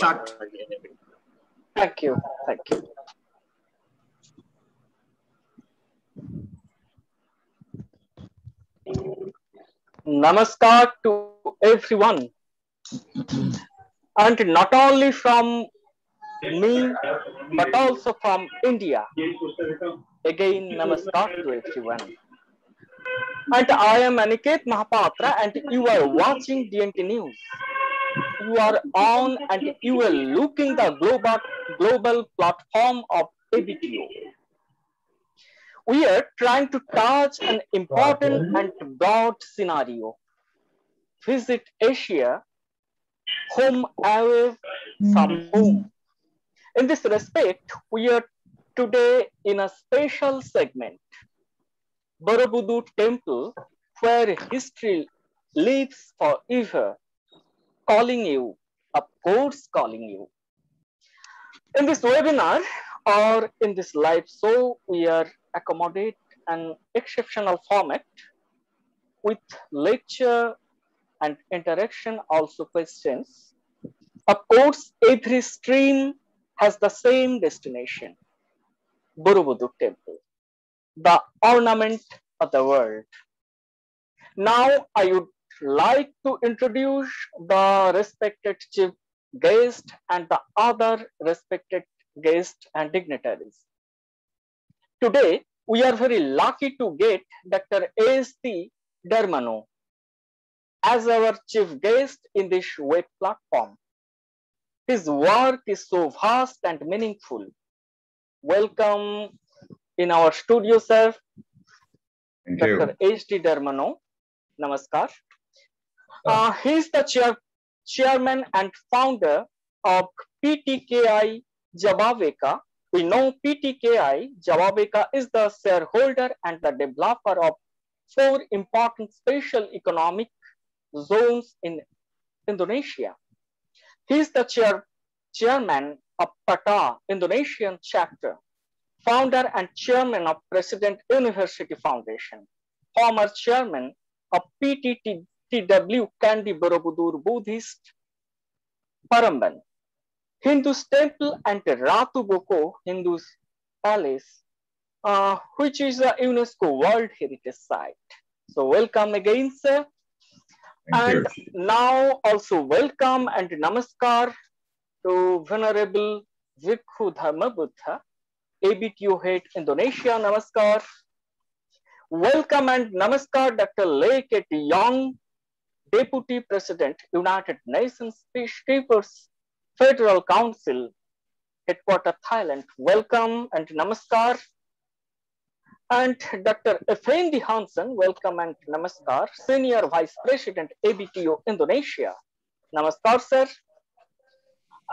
start. Thank you. Thank you. Namaskar to everyone, and not only from me, but also from India. Again, namaskar to everyone. And I am Aniket Mahapatra, and you are watching DNT News. You are on and you are looking the global platform of ABTO. We are trying to touch an important and broad scenario. Visit Asia, home away from home. In this respect, we are today in a special segment, Borobudur Temple, where history lives forever, calling you, of course calling you. In this webinar or in this live show, we are accommodate an exceptional format with lecture and interaction, also questions. Of course, every stream has the same destination, Borobudur Temple, the ornament of the world. Now, I would like to introduce the respected chief guest and the other respected guests and dignitaries. Today, we are very lucky to get Dr. A.S.T. Darmono as our chief guest in this web platform. His work is so vast and meaningful. Welcome in our studio, sir. Dr. A.S.T. Darmono. Namaskar. He is the chairman and founder of PTKI Jawabeka. We know PTKI Jawabeka is the shareholder and the developer of 4 important special economic zones in Indonesia. He is the chairman of PATA Indonesian chapter, founder and chairman of President University Foundation, former chairman of PTTW Kandi Borobudur Buddhist Paramban, Hindu's Temple and Ratu Boko Hindu's Palace, which is a UNESCO World Heritage Site. So welcome again, sir. And now also welcome and namaskar to Venerable Vikhu Dharma Buddha, ABTO head Indonesia, namaskar. Welcome and namaskar Dr. Lee Ket Yong, Deputy President, United Nations Peacekeepers Federal Council, Headquarter Thailand. Welcome and namaskar. And Dr. Effendi Hansen, welcome and namaskar, Senior Vice President, ABTO Indonesia. Namaskar, sir.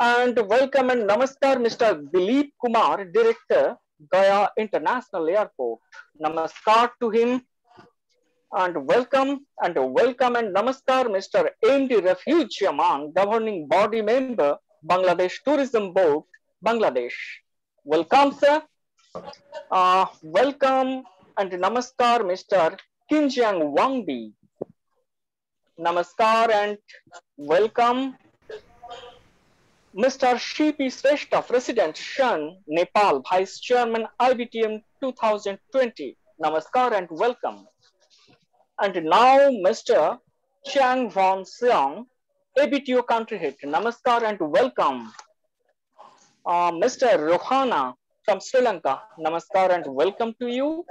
And welcome and namaskar, Mr. Dilip Kumar, Director, Gaya International Airport. Namaskar to him. And welcome and namaskar, Mr. MD Refuge Yaman, Governing Body Member, Bangladesh Tourism Board, Bangladesh. Welcome, sir. Welcome and namaskar, Mr. Kinjiang Wangdi. Namaskar and welcome, Mr. Shipi Sreshta, President Shan, Nepal, Vice Chairman, IBTM 2020. Namaskar and welcome. And now, Mr. Chang Von Seong, ABTO Country Head. Namaskar and welcome. Mr. Rohana from Sri Lanka. Namaskar and welcome to you.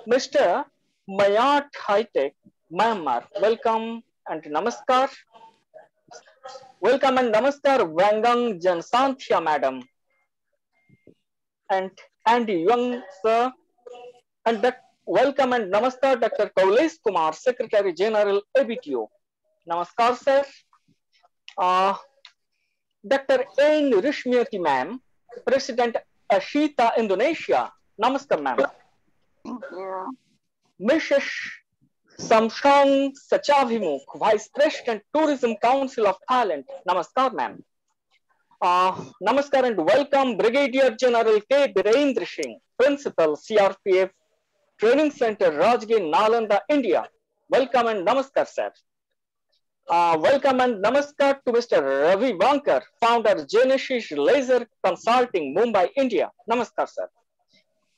Mr. Mayat Hightech, Myanmar. Welcome and namaskar. Welcome and namaskar, Wangang Jansanthia, madam. And Andy Young, sir. And welcome and namaskar, Dr. Kaulesh Kumar, Secretary General, ABTO. Namaskar, sir. Dr. Ain Rishmiyati, ma'am, President Ashita, Indonesia. Namaskar, ma'am. Thank you. Mrs. Samsung Sachavimukh, Vice President, Tourism Council of Thailand. Namaskar, ma'am. Namaskar and welcome, Brigadier General K. Birendra Singh, Principal, CRPF Training Center, Rajgir, Nalanda, India. Welcome and namaskar, sir. Welcome and namaskar to Mr. Ravi Vankar, founder Genesis Laser Consulting, Mumbai, India. Namaskar, sir.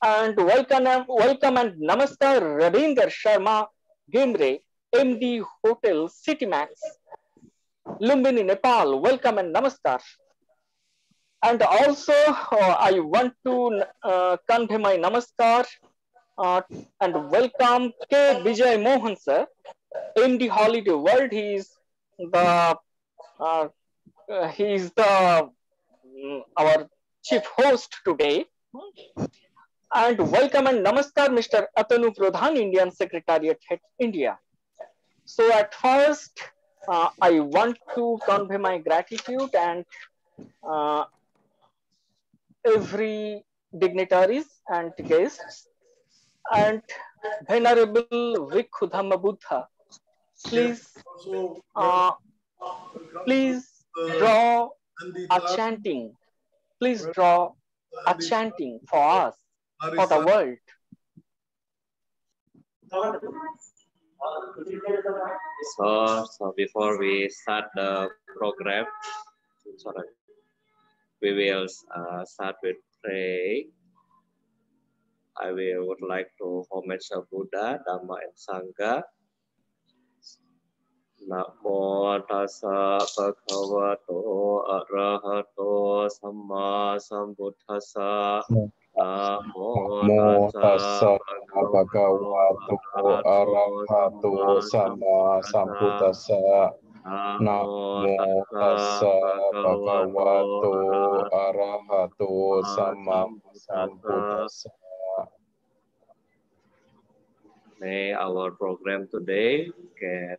And welcome and namaskar Ravinder Sharma Gimre, MD Hotel Citymax, Lumbini, Nepal. Welcome and namaskar. And also, I want to convey my namaskar uh, and welcome K. Vijay Mohan, sir, MD Holiday World. The uh, he is the our chief host today. And welcome and namaskar, Mr. Atanu Pradhan, Indian Secretariat Head, India. So at first, I want to convey my gratitude and uh, every dignitaries and guests and Venerable Vikhu Dhamma Buddha. Yes. Please, Also, please draw a chanting. Please draw a chanting for us, for the world. So before we start the program, sorry, we will start with pray. Would like to homage the Buddha, Dhamma, and Sangha. Namo tassa bhagavato arahato samma sambuddhassa. Namo tassa bhagavato arahato samma sambuddhassa. Namo tassa bhagavato arahato samma sambuddhassa. May our program today can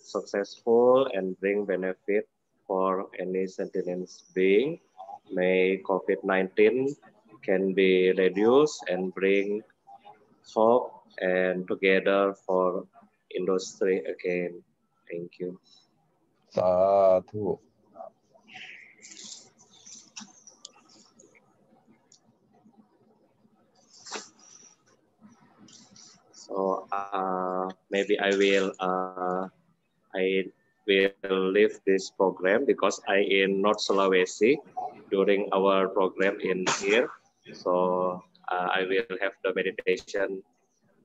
successful and bring benefit for any sentient being. May COVID-19 can be reduced and bring hope and together for industry again. Thank you. Sadhu. So maybe I will leave this program because I in North Sulawesi during our program in here. So I will have the meditation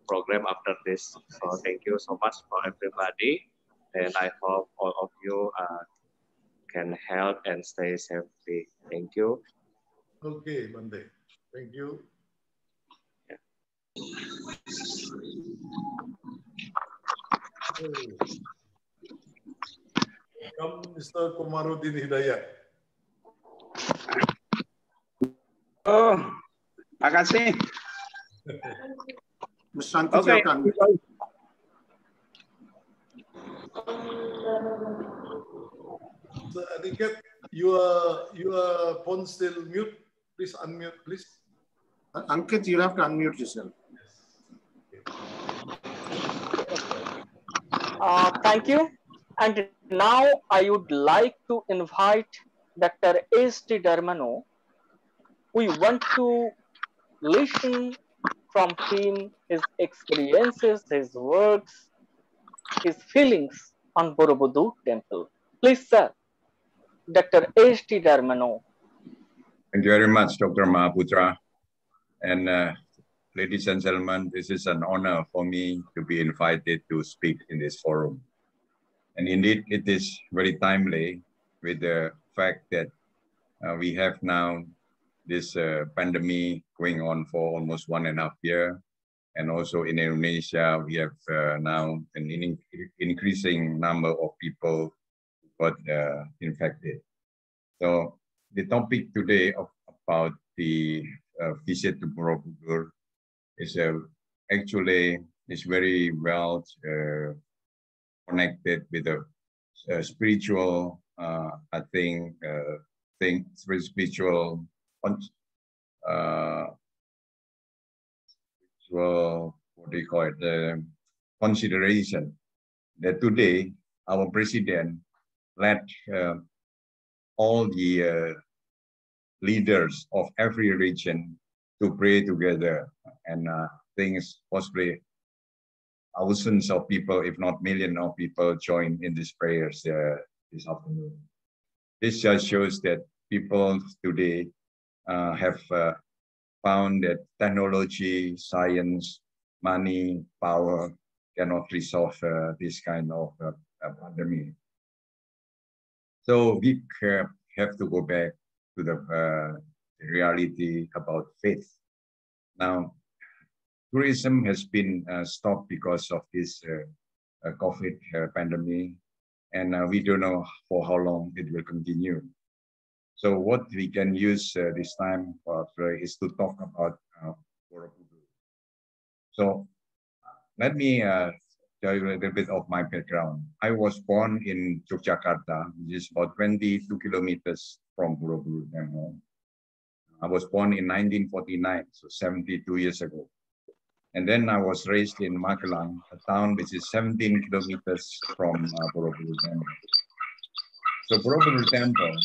program after this. So thank you so much for everybody, and I hope all of you can help and stay safely. Thank you. Okay, Monday. Thank you. Come, Mr. Komarudin Hidayat. Oh, makasih. Okay. Mr. Aniket, your phone still mute. Please unmute, please. Ankit, you have to unmute yourself. Thank you. And now I would like to invite Dr. S.T. Darmono. We want to listen from him his experiences, his works, his feelings on Borobudur temple. Please, sir, Dr. S.T. Darmono. Thank you very much, Dr. Mahaputra. And ladies and gentlemen, this is an honor for me to be invited to speak in this forum. And indeed, it is very timely with the fact that we have now this pandemic going on for almost 1.5 years. And also in Indonesia, we have now an increasing number of people got infected. So the topic today about the visit to Borobudur is actually very well connected with the spiritual, I think, spiritual, what do you call it, consideration that today our president led all the leaders of every region to pray together, and things possibly thousands of people, if not millions of people, join in these prayers this afternoon. This just shows that people today have found that technology, science, money, power cannot resolve this kind of pandemic. So we have to go back to the reality about faith. Now, tourism has been stopped because of this COVID pandemic, and we don't know for how long it will continue. So what we can use this time is to talk about Borobudur. So let me tell you a little bit of my background. I was born in Yogyakarta, which is about 22 kilometers from Borobudur. I was born in 1949, so 72 years ago. And then I was raised in Magelang, a town which is 17 kilometers from Borobudur Temple. So Borobudur Temple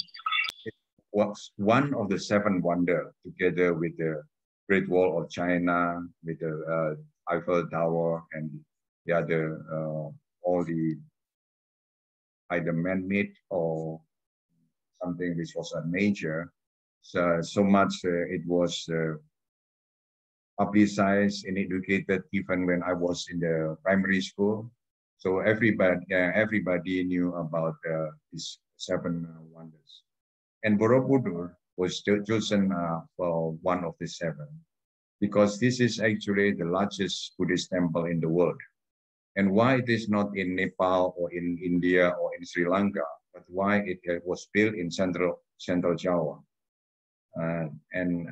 was one of the 7 wonders, together with the Great Wall of China, with the Eiffel Tower, and the other, all the either man-made or something which was a nature. So much it was publicized and educated even when I was in the primary school. So everybody knew about these 7 wonders. And Borobudur was chosen for one of the 7, because this is actually the largest Buddhist temple in the world. And why it is not in Nepal or in India or in Sri Lanka, but why it was built in Central Java. And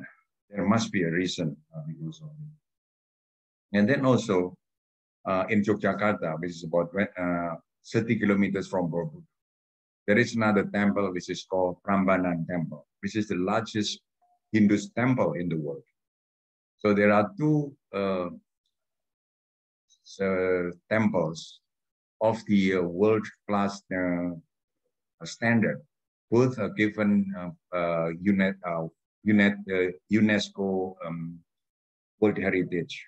there must be a reason because of it. And then also in Yogyakarta, which is about 30 kilometers from Borobudur, there is another temple which is called Prambanan Temple, which is the largest Hindu temple in the world. So there are 2 temples of the world-class standard. Both are given UNESCO World Heritage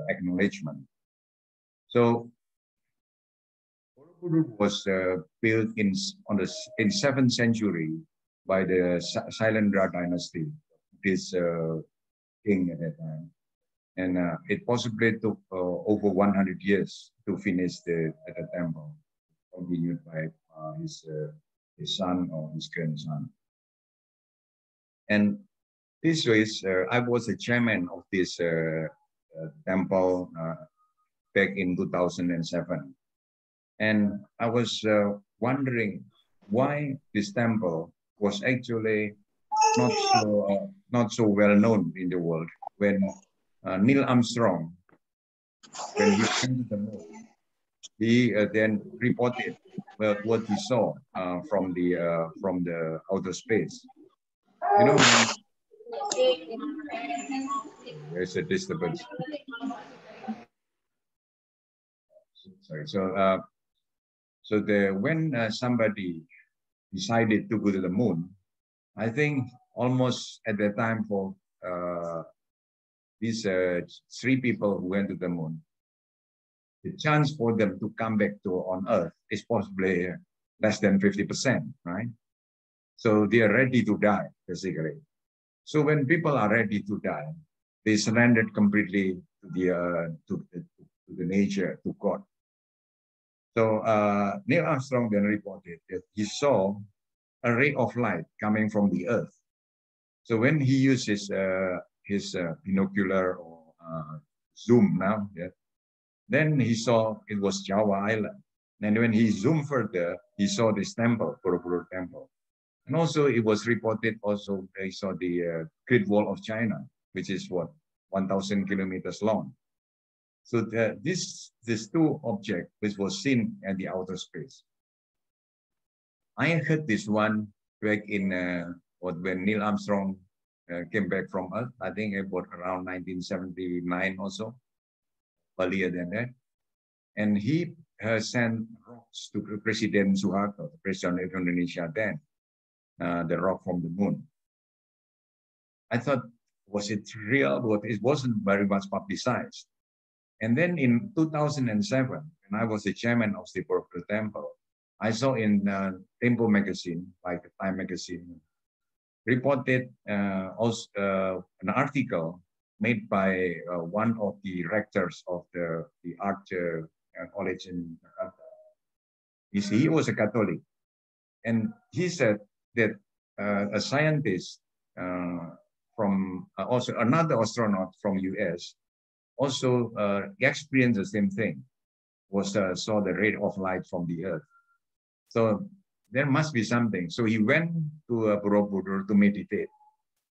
acknowledgement. So Borobudur was built in 7th century by the Sailendra dynasty, this king at that time. And it possibly took over 100 years to finish the temple, continued by his son or his grandson. And this was, I was a chairman of this temple back in 2007. And I was wondering why this temple was actually not so well known in the world. When Neil Armstrong, when he went to the moon, he then reported what he saw from the outer space. You know, there's a disturbance. Sorry. So when somebody decided to go to the moon, I think almost at the time for these 3 people who went to the moon, the chance for them to come back to on Earth is possibly less than 50%, right? So they are ready to die, basically. So when people are ready to die, they surrendered completely to the nature, to God. So Neil Armstrong then reported that he saw a ray of light coming from the Earth. So when he used his binocular or zoom now, yeah, then he saw it was Java Island. And when he zoomed further, he saw this temple, Borobudur Temple. And also it was reported also he saw the Great Wall of China, which is what, 1,000 kilometers long. So these 2 objects, which was seen at the outer space. I heard this one back in when Neil Armstrong came back from Earth. I think about around 1979 or so, earlier than that. And he sent rocks to President Suharto, the president of Indonesia then, the rock from the moon. I thought, Was it real? But it wasn't very much publicized. And then in 2007, when I was the chairman of the Borobudur Temple, I saw in Tempo magazine, like Time magazine, reported also an article made by one of the rectors of the art college in Jakarta. He was a Catholic, and he said that a scientist from also another astronaut from US also experienced the same thing, was saw the ray of light from the Earth. So there must be something. So he went to Borobudur to meditate.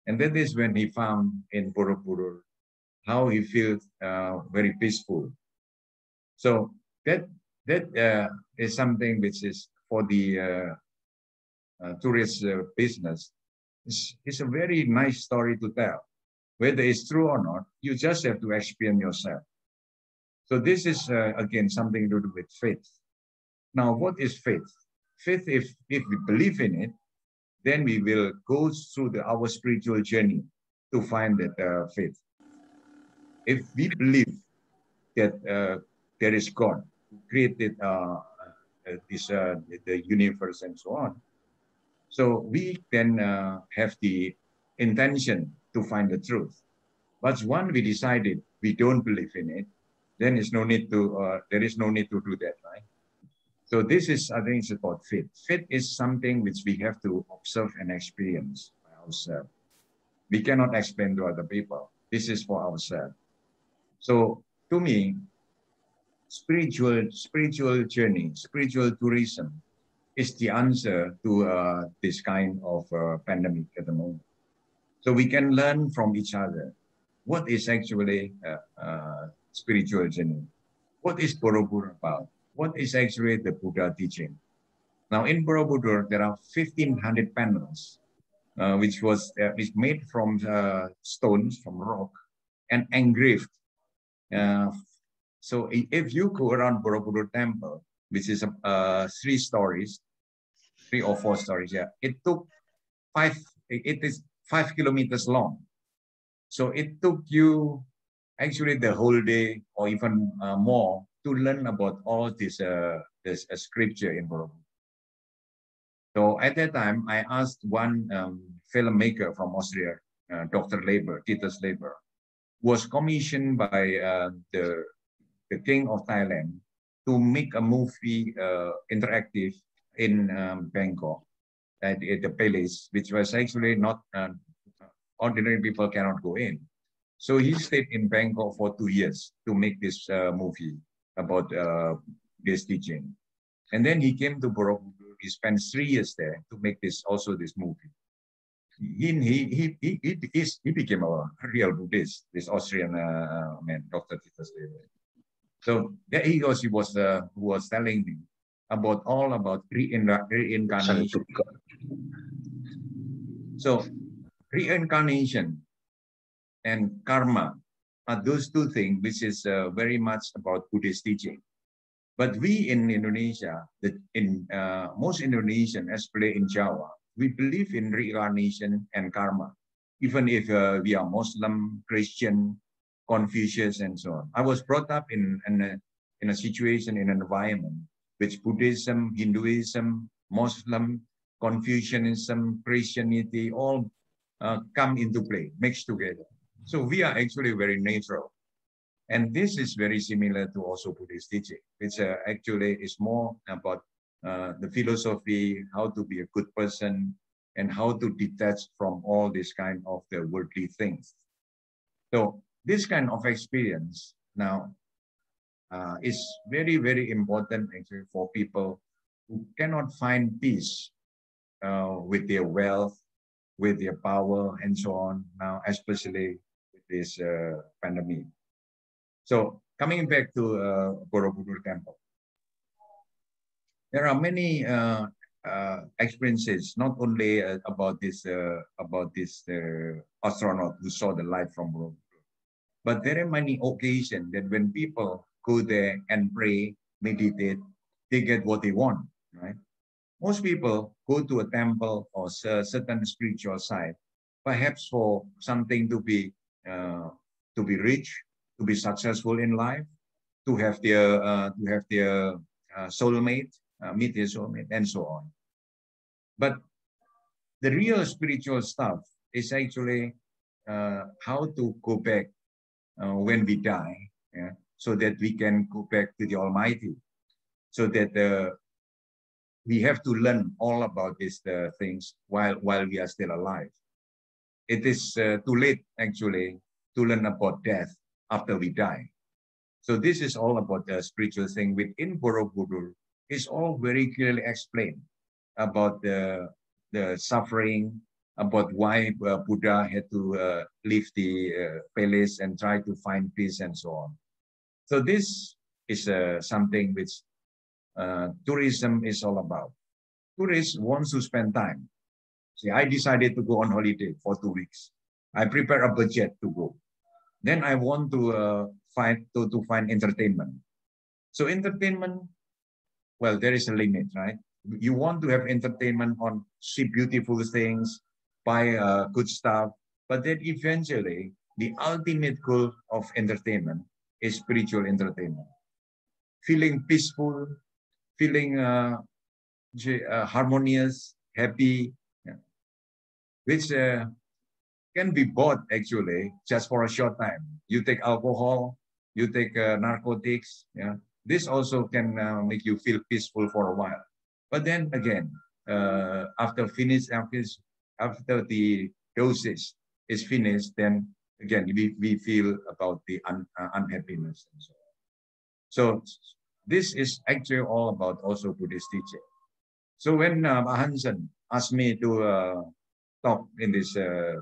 And that is when he found in Borobudur how he feels very peaceful. So that is something which is for the tourist business. It's a very nice story to tell. Whether it's true or not, you just have to experience yourself. So this is, again, something to do with faith. Now, what is faith? Faith, if we believe in it, then we will go through our spiritual journey to find that faith. If we believe that there is God who created the universe and so on, so we then have the intention to find the truth. But once we decided we don't believe in it, then there is no need to do that, right? So this is, I think, it's about faith. Faith is something which we have to observe and experience by ourselves. We cannot explain to other people. This is for ourselves. So to me, spiritual journey, spiritual tourism is the answer to this kind of pandemic at the moment. So we can learn from each other. What is actually spiritual journey? What is Borobudur about? What is actually the Buddha teaching? Now in Borobudur, there are 1,500 panels, which is made from stones, from rock, and engraved. So if you go around Borobudur Temple, which is 3 stories, 3 or 4 stories, yeah, it is 5 kilometers long. So it took you actually the whole day or even more to learn about all this scripture in Borobudur. So at that time, I asked one filmmaker from Austria, Dr. Leber, Titus Leber, was commissioned by the King of Thailand to make a movie interactive in Bangkok at the palace, which was actually not ordinary people cannot go in. So he stayed in Bangkok for 2 years to make this movie about this teaching. And then he came to Borobudur. He spent 3 years there to make this movie. He became a real Buddhist, this Austrian man, Dr. Titus Leber. So there he was who was telling me about reincarnation. So reincarnation and karma are those 2 things which is very much about Buddhist teaching. But we in Indonesia, most Indonesian, especially in Java, we believe in reincarnation and karma, even if we are Muslim, Christian, Confucius, and so on. I was brought up in a situation, in an environment which Buddhism, Hinduism, Muslim, Confucianism, Christianity, all come into play, mixed together. So we are actually very neutral. And this is very similar to also Buddhist teaching, which actually is more about the philosophy, how to be a good person, and how to detach from all this kind of the worldly things. So this kind of experience now is very, very important actually for people who cannot find peace with their wealth, with their power, and so on, now especially with this pandemic. So coming back to Borobudur Temple, there are many experiences, not only about this astronaut who saw the light from Borobudur, but there are many occasions that when people go there and pray, meditate, they get what they want, right? Most people go to a temple or certain spiritual site perhaps for something to be rich, to be successful in life, to have their soulmate, meet their soulmate, and so on. But the real spiritual stuff is actually how to go back when we die, yeah, so that we can go back to the Almighty, so that we have to learn all about these things while we are still alive. It is too late, actually, to learn about death after we die. So this is all about the spiritual thing. Within Borobudur, it's all very clearly explained about the suffering, about why Buddha had to leave the palace and try to find peace and so on. So this is something which tourism is all about. Tourists want to spend time. See, I decided to go on holiday for 2 weeks. I prepare a budget to go. Then I want to find entertainment. So entertainment, well, there is a limit, right? You want to have entertainment on see beautiful things, buy good stuff, but then eventually the ultimate goal of entertainment is spiritual entertainment. Feeling peaceful, feeling harmonious, happy, yeah, which can be bought actually just for a short time. You take alcohol, you take narcotics, yeah. This also can make you feel peaceful for a while. But then again, after the dosage is finished, then again we feel about the unhappiness and so on. So this is actually all about also Buddhist teaching. So when Hansen asked me to talk in this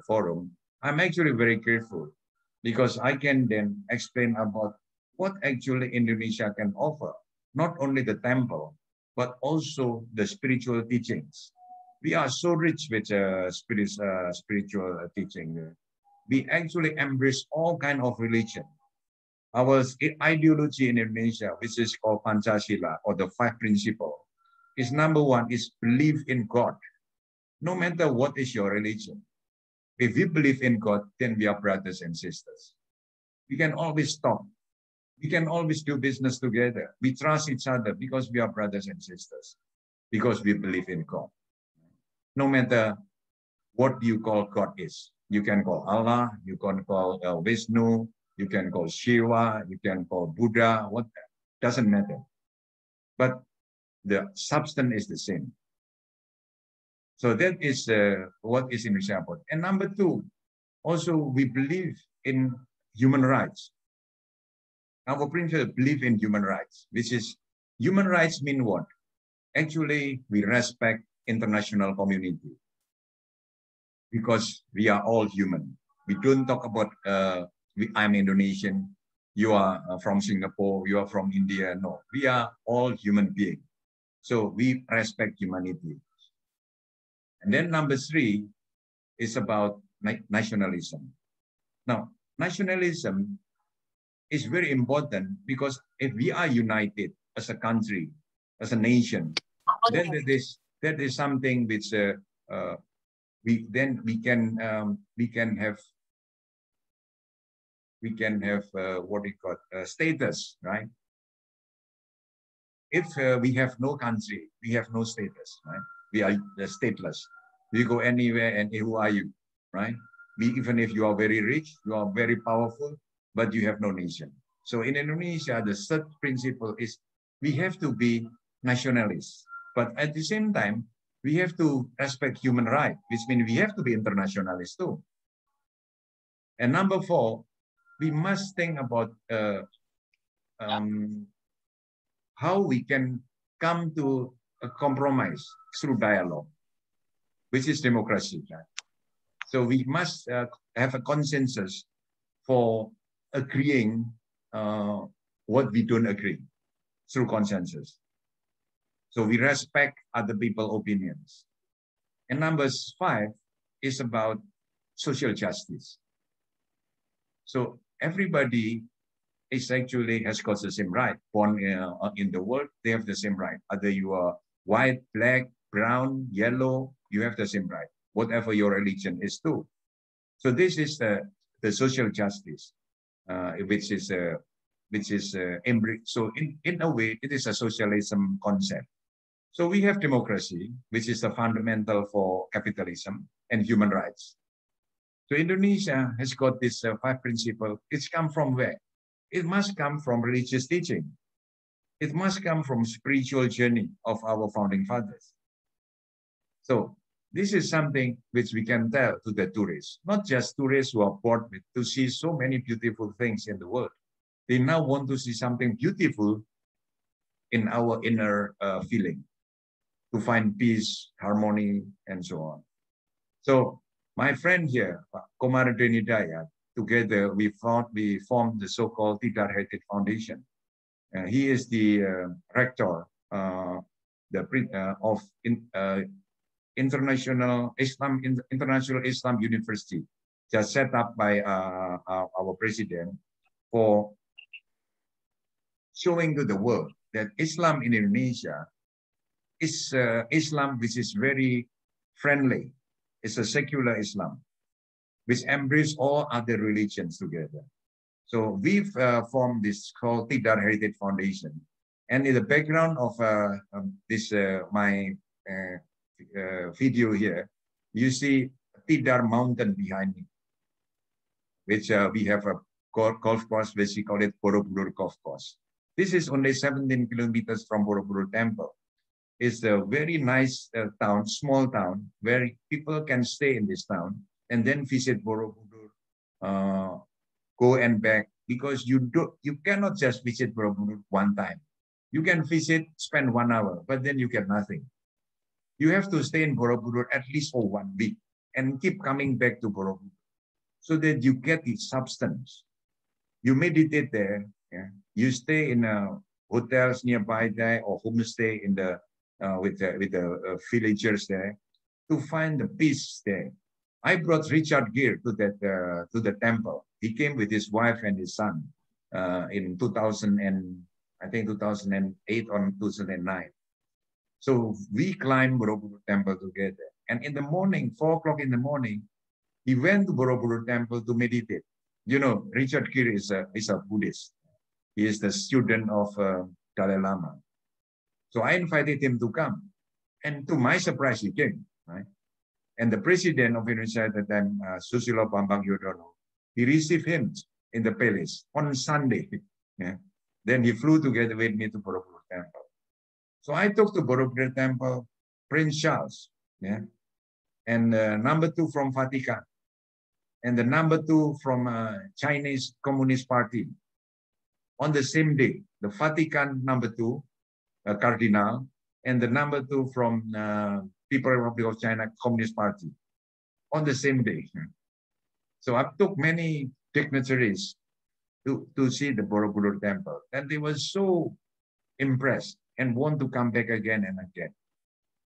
forum, I'm actually very careful because I can then explain about what actually Indonesia can offer, not only the temple, but also the spiritual teachings. We are so rich with spiritual teaching. We actually embrace all kinds of religion. Our ideology in Indonesia, which is called Pancasila, or the 5 principles, is number 1 is believe in God. No matter what is your religion, if we believe in God, then we are brothers and sisters. We can always talk. We can always do business together. We trust each other because we are brothers and sisters, because we believe in God. No matter what you call God is. You can call Allah, you can call Vishnu, you can call Shiva, you can call Buddha, what doesn't matter. But the substance is the same. So that is what is in Singapore. And number 2, also we believe in human rights. Our principle believe in human rights, which is human rights mean what? Actually, we respect international community because we are all human. We don't talk about I'm Indonesian, you are from Singapore, you are from India. No, we are all human beings. So we respect humanity. And then number 3 is about nationalism. Now, nationalism is very important because if we are united as a country, as a nation, then that is something which we can have what we call status, right? If we have no country, we have no status, right? We are stateless. We go anywhere and who are you, right? Even if you are very rich, you are very powerful, but you have no nation. So in Indonesia, the 3rd principle is we have to be nationalists, but at the same time, we have to respect human rights, which means we have to be internationalists too. And number 4, we must think about how we can come to a compromise through dialogue, which is democracy. Right? So we must have a consensus for agreeing what we don't agree through consensus. So we respect other people's opinions. And number 5 is about social justice. So everybody is actually has got the same right. Born in the world, they have the same right. Either you are white, black, brown, yellow, you have the same right. Whatever your religion is too. So this is the social justice, which is so in a way it is a socialism concept. So we have democracy, which is the fundamental for capitalism and human rights. So Indonesia has got this 5 principles. It's come from where? It must come from religious teaching. It must come from spiritual journey of our founding fathers. So this is something which we can tell to the tourists, not just tourists who are bored with to see so many beautiful things in the world. They now want to see something beautiful in our inner feeling, to find peace, harmony, and so on. So my friend here, Komarudin Hidayat, together we formed the so-called Tidar Heritage Foundation. He is the rector of International Islam University, just set up by our president for showing to the world that Islam in Indonesia is Islam which is very friendly. It's a secular Islam which embraces all other religions together. So we've formed this called Tidar Heritage Foundation. And in the background of this my video here, you see Tidar Mountain behind me, which we have a golf course, which we call it Borobudur Golf Course. This is only 17 kilometers from Borobudur Temple. It's a very nice town, small town, where people can stay in this town and then visit Borobudur, go and back, because you cannot just visit Borobudur one time. You can visit, spend 1 hour, but then you get nothing. You have to stay in Borobudur at least for 1 week and keep coming back to Borobudur so that you get the substance. You meditate there. Yeah? You stay in hotels nearby there or homestay in the with the villagers there to find the peace there. I brought Richard Gere to the temple. He came with his wife and his son in 2008 or 2009. So we climbed Borobudur Temple together. And in the morning, 4 o'clock in the morning, he went to Borobudur Temple to meditate. You know, Richard Gere is a Buddhist. He is the student of Dalai Lama. So I invited him to come. And to my surprise, he came. Right? And the president of Indonesia at the time, Susilo Bambang Yudhoyono, he received him in the palace on Sunday. Yeah? Then he flew together with me to Borobudur Temple. So I took to Borobudur Temple Prince Charles, yeah? And number 2 from Vatican, and the number 2 from Chinese Communist Party. On the same day, the Vatican number 2, Cardinal, and the number 2 from People's Republic of China Communist Party on the same day. So I took many dignitaries to see the Borobudur Temple, and they were so impressed and want to come back again and again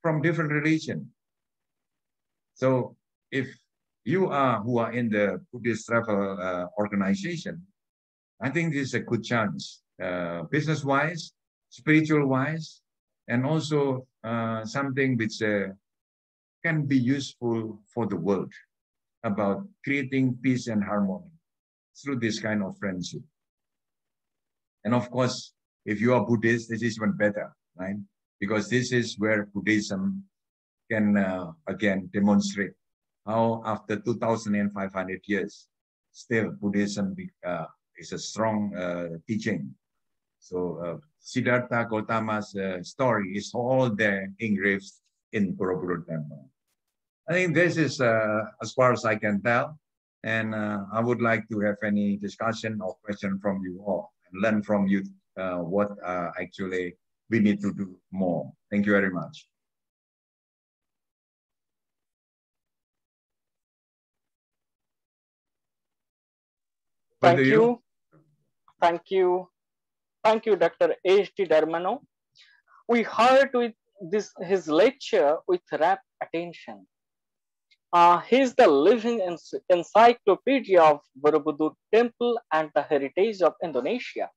from different religion. So if you are who are in the Buddhist travel organization, I think this is a good chance, business-wise, spiritual-wise, and also something which can be useful for the world about creating peace and harmony through this kind of friendship. And of course, if you are Buddhist, this is even better, right? Because this is where Buddhism can again demonstrate how after 2,500 years, still Buddhism is a strong teaching. So Siddhartha Gautama's story is all there engraved in Borobudur Temple. I think this is as far as I can tell. And I would like to have any discussion or question from you all and learn from you what actually we need to do more. Thank you very much. Thank you. Thank you. Thank you, Dr. H.D. Darmono. We heard his lecture with rapt attention. He is the living encyclopedia of Borobudur Temple and the heritage of Indonesia.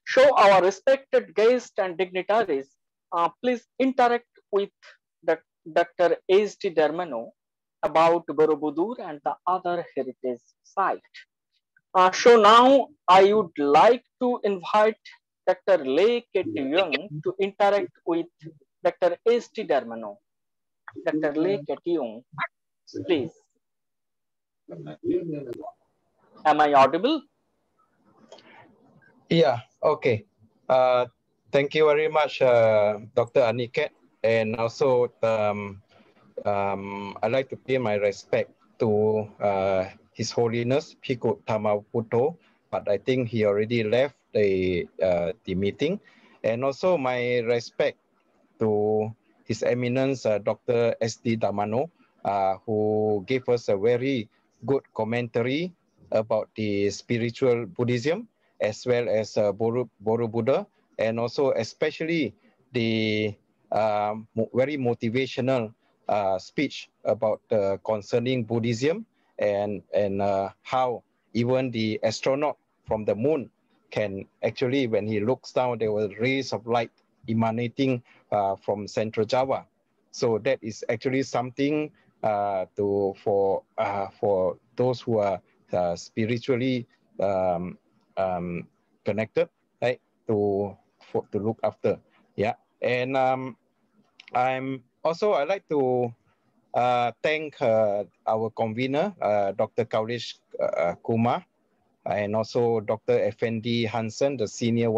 So our respected guests and dignitaries, please interact with Dr. H.D. Darmono about Borobudur and the other heritage site. So now I would like to invite Dr. Lei Ketiung to interact with Dr. S.T. Darmono. Dr. Lei Ketiung, please. Am I audible? Yeah, okay. Thank you very much, Dr. Aniket. And also, I'd like to pay my respect to His Holiness Bhikkhu Tamaputo, but I think he already left the meeting. And also my respect to His Eminence Dr. S.D. Darmono, who gave us a very good commentary about the spiritual Buddhism, as well as Borobudur, and also especially the very motivational speech about concerning Buddhism and how even the astronaut from the moon can actually, when he looks down, there were rays of light emanating from Central Java. So that is actually something for those who are spiritually connected, right? To look after, yeah. And I'd like to thank our convener, Dr. Kaulish Kumar, and also Dr. Effendi Hansen, the Senior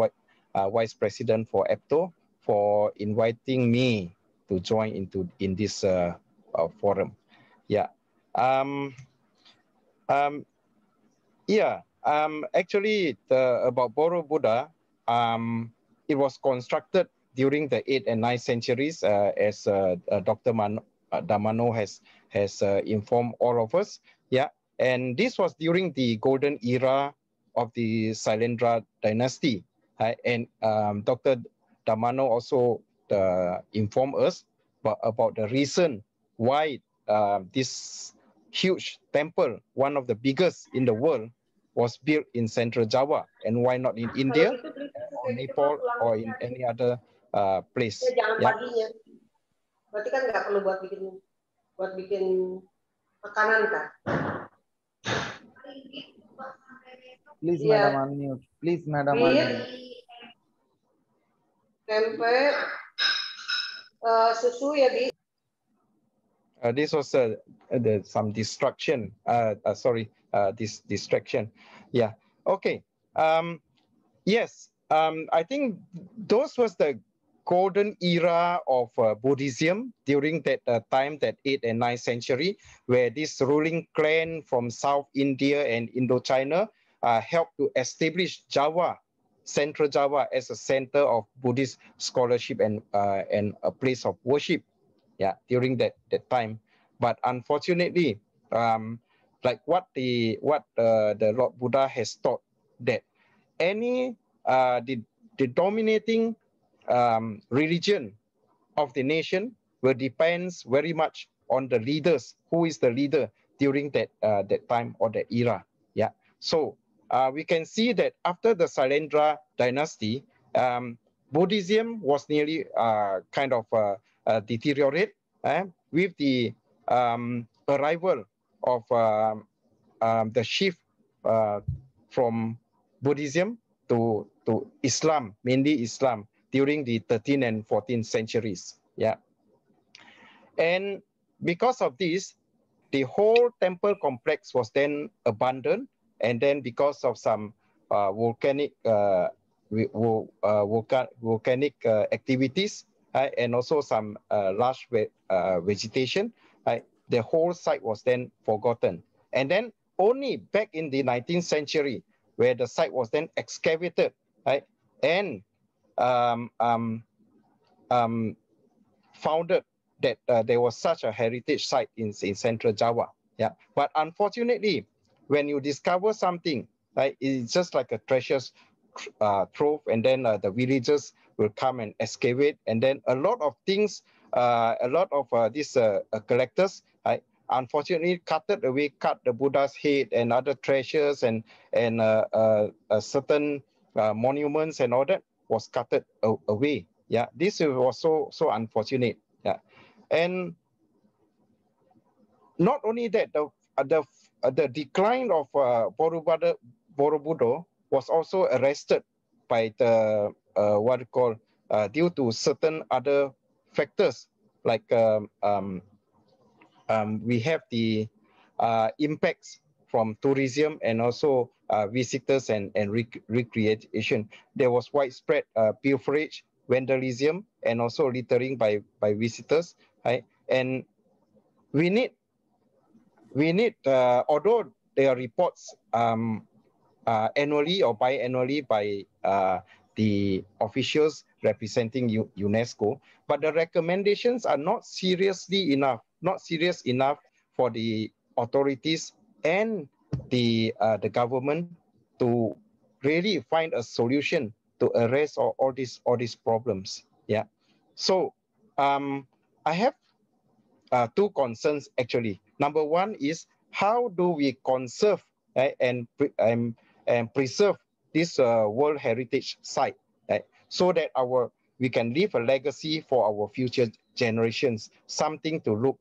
Vice President for EPTO, for inviting me to join in this forum. Yeah. Actually, about Borobudur, it was constructed during the 8th and 9th centuries, as Dr. Darmono has informed all of us. Yeah, and this was during the golden era of the Sailendra dynasty. And Dr. Darmono also informed us about the reason why this huge temple, one of the biggest in the world, was built in Central Java, and why not in India or Nepal or in any other place? Yeah. Berarti kan nggak perlu buat bikin makanan kan? Please, Madam, unmute. Please, Madam, unmute. Tempe, susu ya di. This was some distraction. This distraction. Yeah. Okay. Yes. I think those was the golden era of Buddhism during that time, that 8th and 9th century, where this ruling clan from South India and Indochina helped to establish Java, Central Java, as a center of Buddhist scholarship and a place of worship. Yeah, during that time. But unfortunately, like what the Lord Buddha has taught, that any the dominating religion of the nation will depends very much on the leaders. Who is the leader during that time or that era? Yeah. So we can see that after the Sailendra dynasty, Buddhism was nearly kind of deteriorate with the arrival of the shift from Buddhism to Islam, mainly Islam, during the 13th and 14th centuries. Yeah. And because of this, the whole temple complex was then abandoned, and then because of some volcanic activities, and also some large vegetation, the whole site was then forgotten. And then only back in the 19th century, where the site was then excavated, and founded that there was such a heritage site in Central Java. Yeah, but unfortunately, when you discover something, it's just like a treasure trove, and then the villagers will come and excavate, and then a lot of things, a lot of these collectors, unfortunately cut the Buddha's head and other treasures, and certain monuments and all that was cut away. Yeah, this was so unfortunate. Yeah, and not only that, the decline of Borobudur was also arrested by the what you call due to certain other factors, like we have the impacts from tourism and also visitors and recreation. There was widespread pilferage, vandalism, and also littering by visitors. Right? And we need, although there are reports annually or biannually by the officials representing UNESCO, but the recommendations are not serious enough for the authorities and the government to really find a solution to arrest all these problems. Yeah. So I have two concerns actually. Number one is, how do we conserve and preserve this World Heritage Site, right? So that we can leave a legacy for our future generations, something to look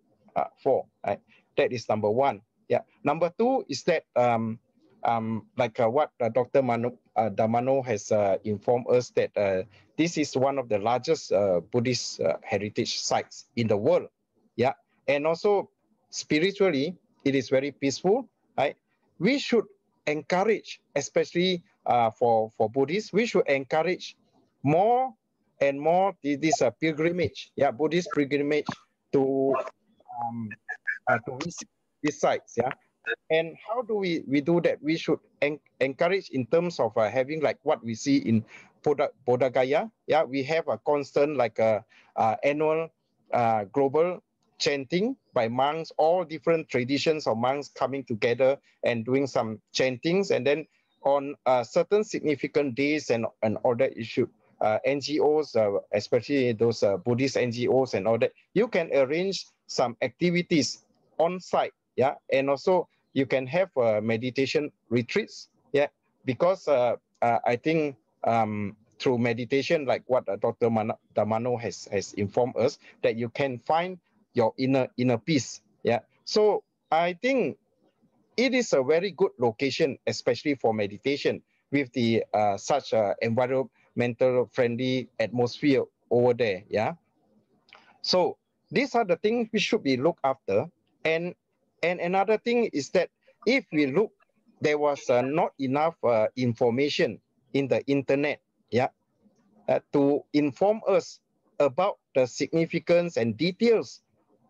for. Right? That is number one. Yeah. Number two is that like what Dr. Darmono has informed us, that this is one of the largest Buddhist heritage sites in the world. Yeah. And also spiritually, it is very peaceful. Right? We should encourage, especially for Buddhists, we should encourage more and more this pilgrimage, Buddhist pilgrimage to visit these sites. Yeah. And how do we do that? We should encourage in terms of having like what we see in Bodh Gaya. Yeah, we have a constant like annual global chanting by monks, all different traditions of monks coming together and doing some chantings. And then on certain significant days and all that, you should NGOs, especially those Buddhist NGOs and all that, you can arrange some activities on site. Yeah, and also you can have meditation retreats. Yeah, because I think through meditation, like what Dr. Darmono has informed us, that you can find your inner peace. Yeah, so I think it is a very good location, especially for meditation, with the such environmental friendly atmosphere over there. Yeah, so these are the things we should be looked after. And another thing is that if we look, there was not enough information in the internet, to inform us about the significance and details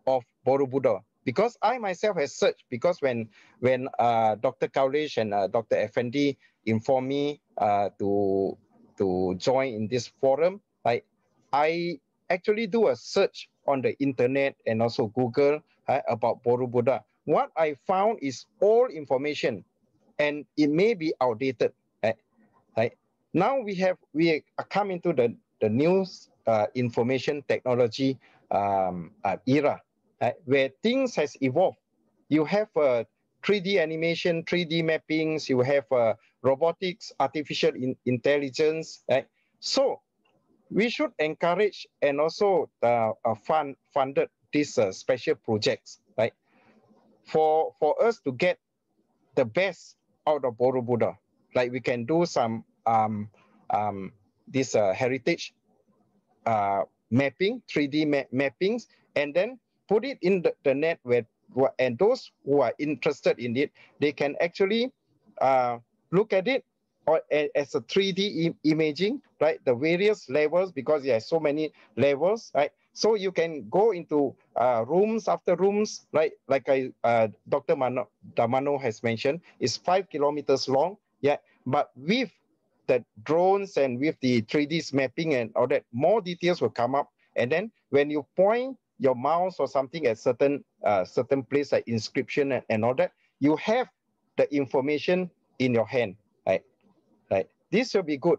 of Borobudur. Because I myself have searched, because when Dr. Kaulish and Dr. Effendi informed me to join in this forum, I actually do a search on the internet and also Google about Borobudur. What I found is all information, and it may be outdated. Right? Now we are coming to the new information technology era, where things has evolved. You have 3D animation, 3D mappings. You have robotics, artificial intelligence. Right? So we should encourage and also funded these special projects, right? For us to get the best out of Borobudur. Like we can do some this heritage mapping, 3D mappings, and then put it in the net and those who are interested in it, they can actually look at it or as a 3D imaging, right? The various levels, because there are so many levels, right? So you can go into rooms after rooms, right? Like Dr. Darmono has mentioned, it's 5 kilometers long, yeah. But with the drones and with the 3D mapping and all that, more details will come up. And then when you point your mouse or something at certain place, like inscription and all that, you have the information in your hand, right? Right. This will be good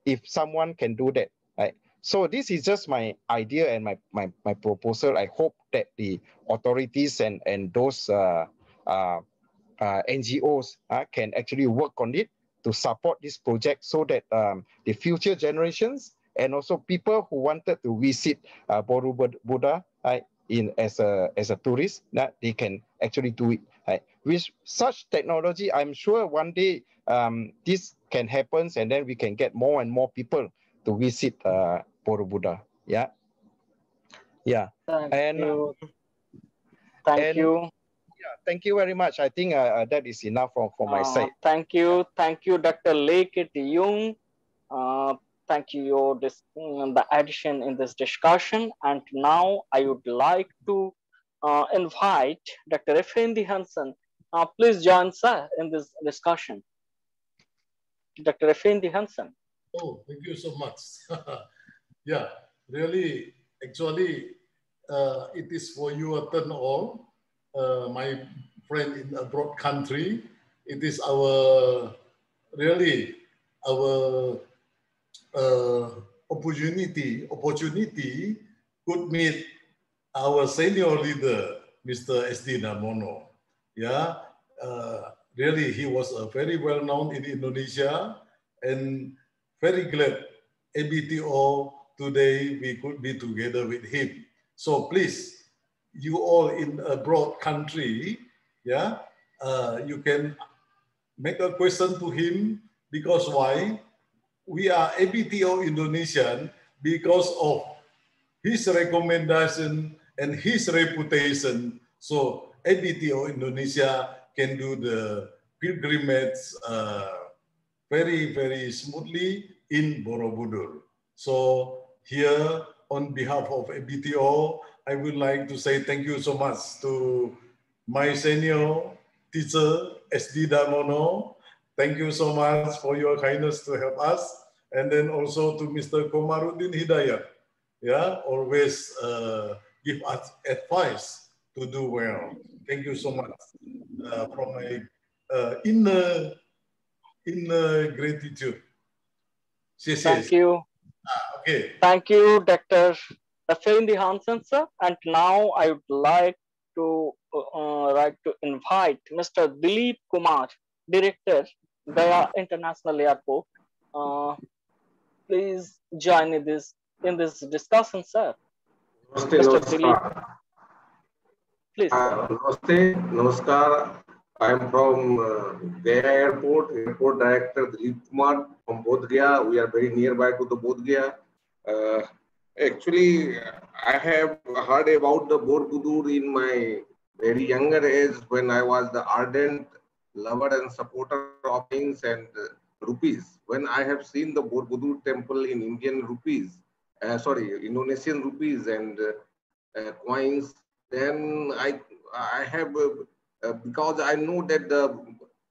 if someone can do that, right? So this is just my idea and my proposal. I hope that the authorities and those NGOs can actually work on it to support this project, so that the future generations and also people who wanted to visit Borobudur in as a tourist, that they can actually do it. Right? With such technology, I'm sure one day this can happen, and then we can get more and more people to visit Borobudur. Yeah, yeah. Thank you. Thank you. Yeah, thank you very much. I think that is enough for my side. Thank you, Dr. Lee Kit Young. Thank you for the addition in this discussion. And now I would like to invite Dr. Effendi Hansen. Please join sir in this discussion. Dr. Effendi Hansen. Oh, thank you so much. Yeah, really, actually, it is for your turn all. My friend in abroad country, it is our, really, our opportunity could meet our senior leader, Mr. SD Darmono. Yeah, really, he was very well known in Indonesia, and very glad ABTO today we could be together with him. So please, you all in a broad country, yeah, you can make a question to him, because why? We are ABTO Indonesian because of his recommendation and his reputation. So ABTO Indonesia can do the pilgrimage very, very smoothly in Borobudur. So here, on behalf of ABTO, I would like to say thank you so much to my senior teacher, SD Darmono. Thank you so much for your kindness to help us. And then also to Mr. Komarudin Hidayat. Yeah, always give us advice to do well. Thank you so much from my inner gratitude. Thank you. Okay. Thank you, Dr. Effendi Hansen, sir. And now I would like to invite Mr. Dilip Kumar, Director, Gaya International Airport. Please join in this discussion, sir. Mr. Dilip, please. Namaste, namaskar. I am from Gaya Airport Director Dilip Kumar from Bodh Gaya. We are very nearby to the Bodh Gaya. Actually, I have heard about the Borobudur in my very younger age, when I was the ardent lover and supporter of things and rupees. When I have seen the Borobudur temple in Indonesian rupees and coins, then I have, because I know that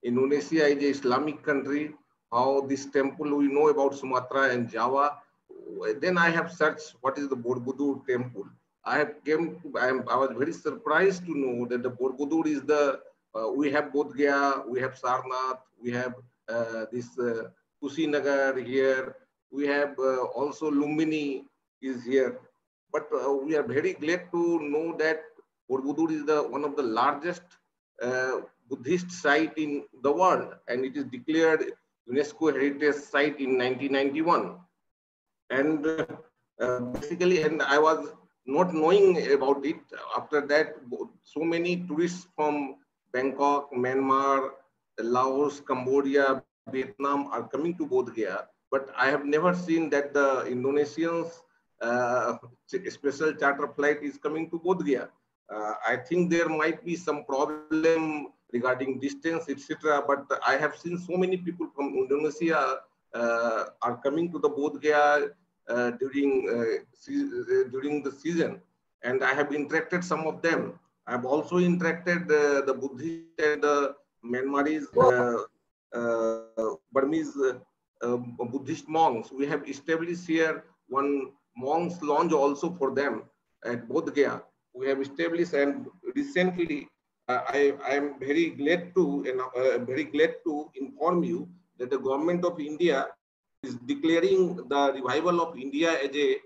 Indonesia is an Islamic country, how this temple we know about Sumatra and Java. Then I have searched what is the Borobudur temple. I was very surprised to know that the Borobudur is we have Bodh Gaya, we have Sarnath, we have this Kusinagar here, we have also Lumbini is here. But we are very glad to know that Borobudur is one of the largest Buddhist site in the world, and it is declared UNESCO Heritage Site in 1991. And basically, and I was not knowing about it. After that, so many tourists from Bangkok, Myanmar, Laos, Cambodia, Vietnam are coming to Bodh Gaya. But I have never seen that the Indonesians special charter flight is coming to Bodh Gaya. I think there might be some problem regarding distance, etc. But I have seen so many people from Indonesia are coming to the Bodh Gaya during the season, and I have interacted some of them. I have also interacted the Buddhist and the Myanmarese, Burmese Buddhist monks. We have established here one monks lounge also for them at Bodh Gaya. We have established, and recently I am very glad to inform you that the government of India is declaring the revival of India as a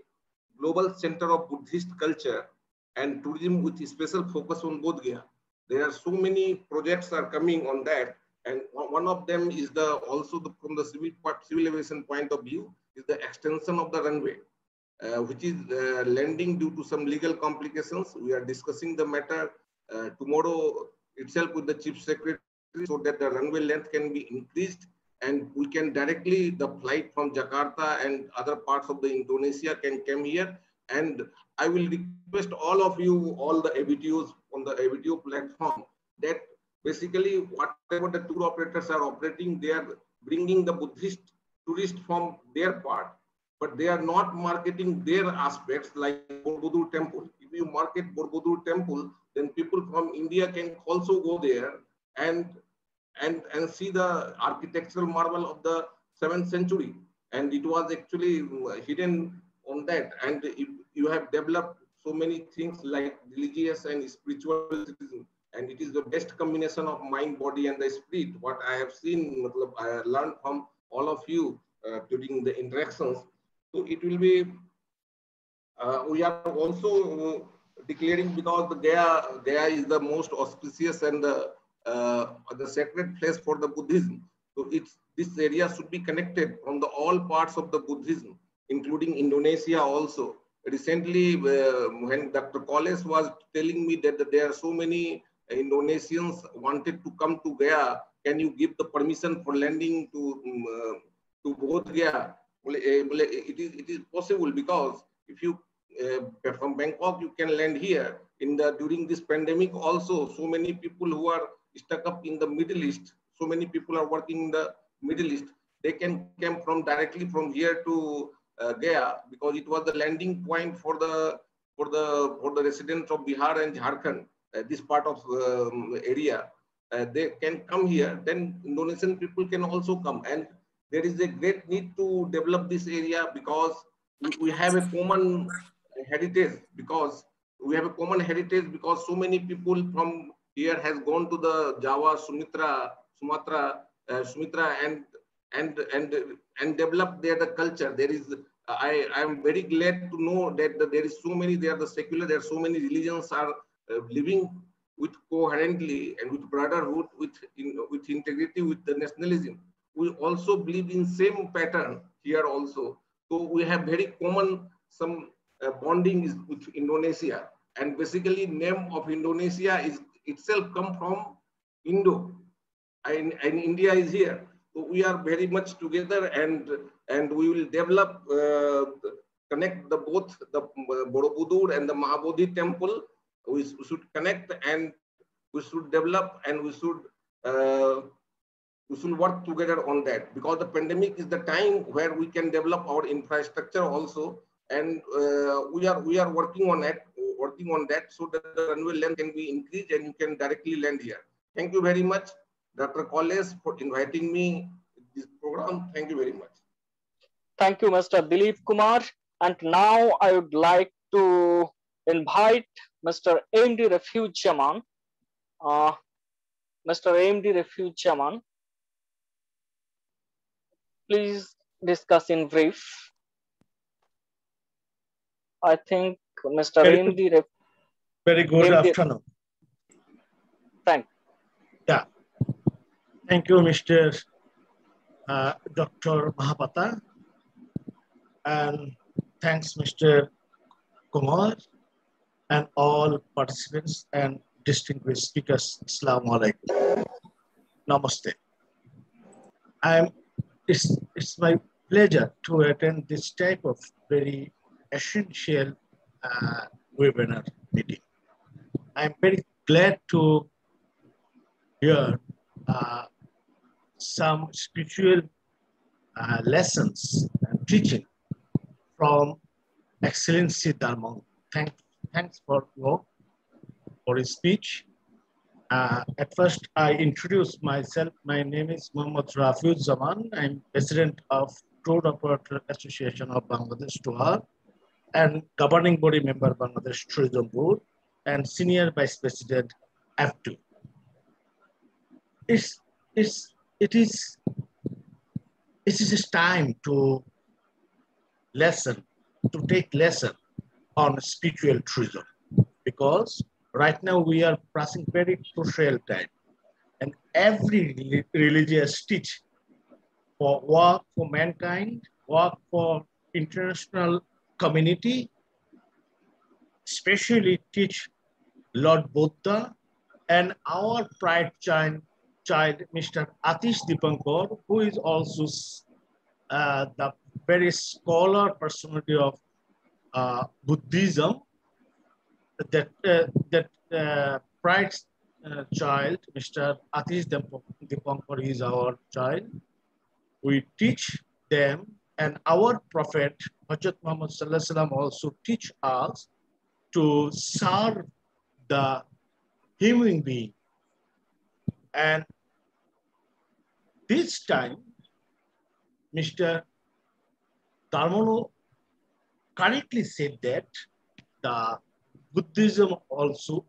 global center of Buddhist culture and tourism with a special focus on Bodh Gaya. There are so many projects are coming on that, and one of them is from the civil aviation point of view is the extension of the runway. which is landing due to some legal complications. We are discussing the matter tomorrow itself with the Chief Secretary so that the runway length can be increased and we can directly, the flight from Jakarta and other parts of the Indonesia can come here. And I will request all of you, all the ABTOs on the ABTO platform, that basically whatever the tour operators are operating, they are bringing the Buddhist tourists from their part, but they are not marketing their aspects like Borobudur temple. If you market Borobudur temple, then people from India can also go there and see the architectural marvel of the 7th century. And it was actually hidden on that. And if you have developed so many things like religious and spiritual citizen, and it is the best combination of mind, body, and the spirit. What I have seen, I learned from all of you during the interactions. So it will be, we are also declaring, because the Gaya is the most auspicious and the sacred place for the Buddhism. So this area should be connected from all parts of the Buddhism, including Indonesia also. Recently, when Dr. Collins was telling me that there are so many Indonesians wanted to come to Gaya, can you give the permission for landing to both Gaya? It is possible, because if you from Bangkok you can land here. During this pandemic also, so many people who are stuck up in the Middle East, so many people are working in the Middle East, they can come directly from here to Gaya, because it was the landing point for the residents of Bihar and Jharkhand, this part of area. They can come here, then Indonesian people can also come. And there is a great need to develop this area, because we have a common heritage, because so many people from here has gone to the Java, Sumatra, and developed there the culture. There is, I am very glad to know that there is so many, there are the secular, there are so many religions are living with coherently and with brotherhood, with integrity, with the nationalism. We also believe in same pattern here also. So we have very common some bonding is with Indonesia, and basically name of Indonesia is itself come from Indo, and India is here. So we are very much together, and we will develop, connect both the Borobudur and the Mahabodhi temple. We should connect, and we should develop, and we should work together on that, because the pandemic is the time where we can develop our infrastructure also, and we are working on that so that the runway length can be increased and you can directly land here. Thank you very much, Dr. Collins, for inviting me to this program. Thank you very much. Thank you, Mr. Dilip Kumar. And now I would like to invite Mr. AMD Refuge Chaman. Mr. AMD Refuge Chaman, please discuss in brief. I think Mr. AMD. Very good afternoon. Thank you. Yeah. Thank you, Mr. Dr. Mahapata. And thanks, Mr. Kumar, and all participants and distinguished speakers. Assalamu alaikum. Namaste. It's my pleasure to attend this type of very essential webinar meeting. I'm very glad to hear some spiritual lessons and teaching from Excellency Darmono. Thanks for his speech. At first, I introduce myself. My name is Muhammad Rafiuz Zaman. I'm president of Tour Operator Association of Bangladesh Tour and governing body member Bangladesh Tourism Board and senior vice president F2. It is time to take lesson on spiritual tourism, because right now we are passing very crucial time, and every religious teach for work for mankind, work for international community, especially teach Lord Buddha and our pride child, Mr. Atish Dipankar, who is also the very scholar personality of Buddhism. That pride child, Mr. Atish Dipankar is our child. We teach them, and our Prophet Hazrat Muhammad Sallallahu Alaihi Wasallam also teach us to serve the human being. And this time, Mr. Darmono correctly said that the Buddhism also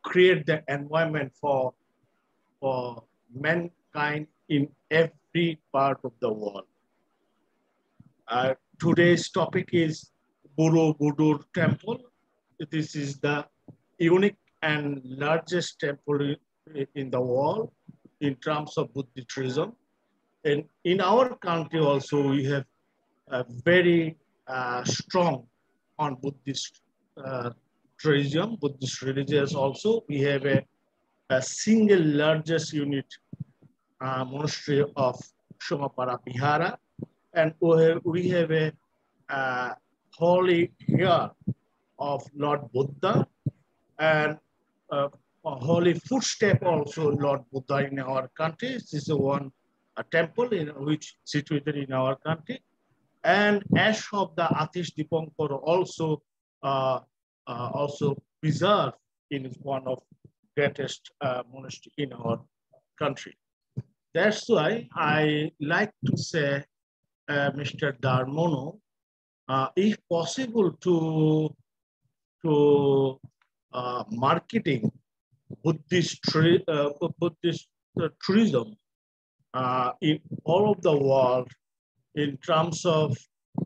create the environment for mankind in every part of the world. Today's topic is Borobudur temple. This is the unique and largest temple in the world in terms of Buddhism. And in our country also, we have a very strong on Buddhist tourism, Buddhist religions also. We have a single largest unit monastery of Somapara Vihara, and we have a holy here of Lord Buddha, and a holy footstep also Lord Buddha in our country. This is a temple in which situated in our country. And ash of the Atish Dipankar also preserved in one of greatest monastery in our country. That's why I like to say, Mr. Darmono, if possible to marketing Buddhist tourism in all of the world in terms of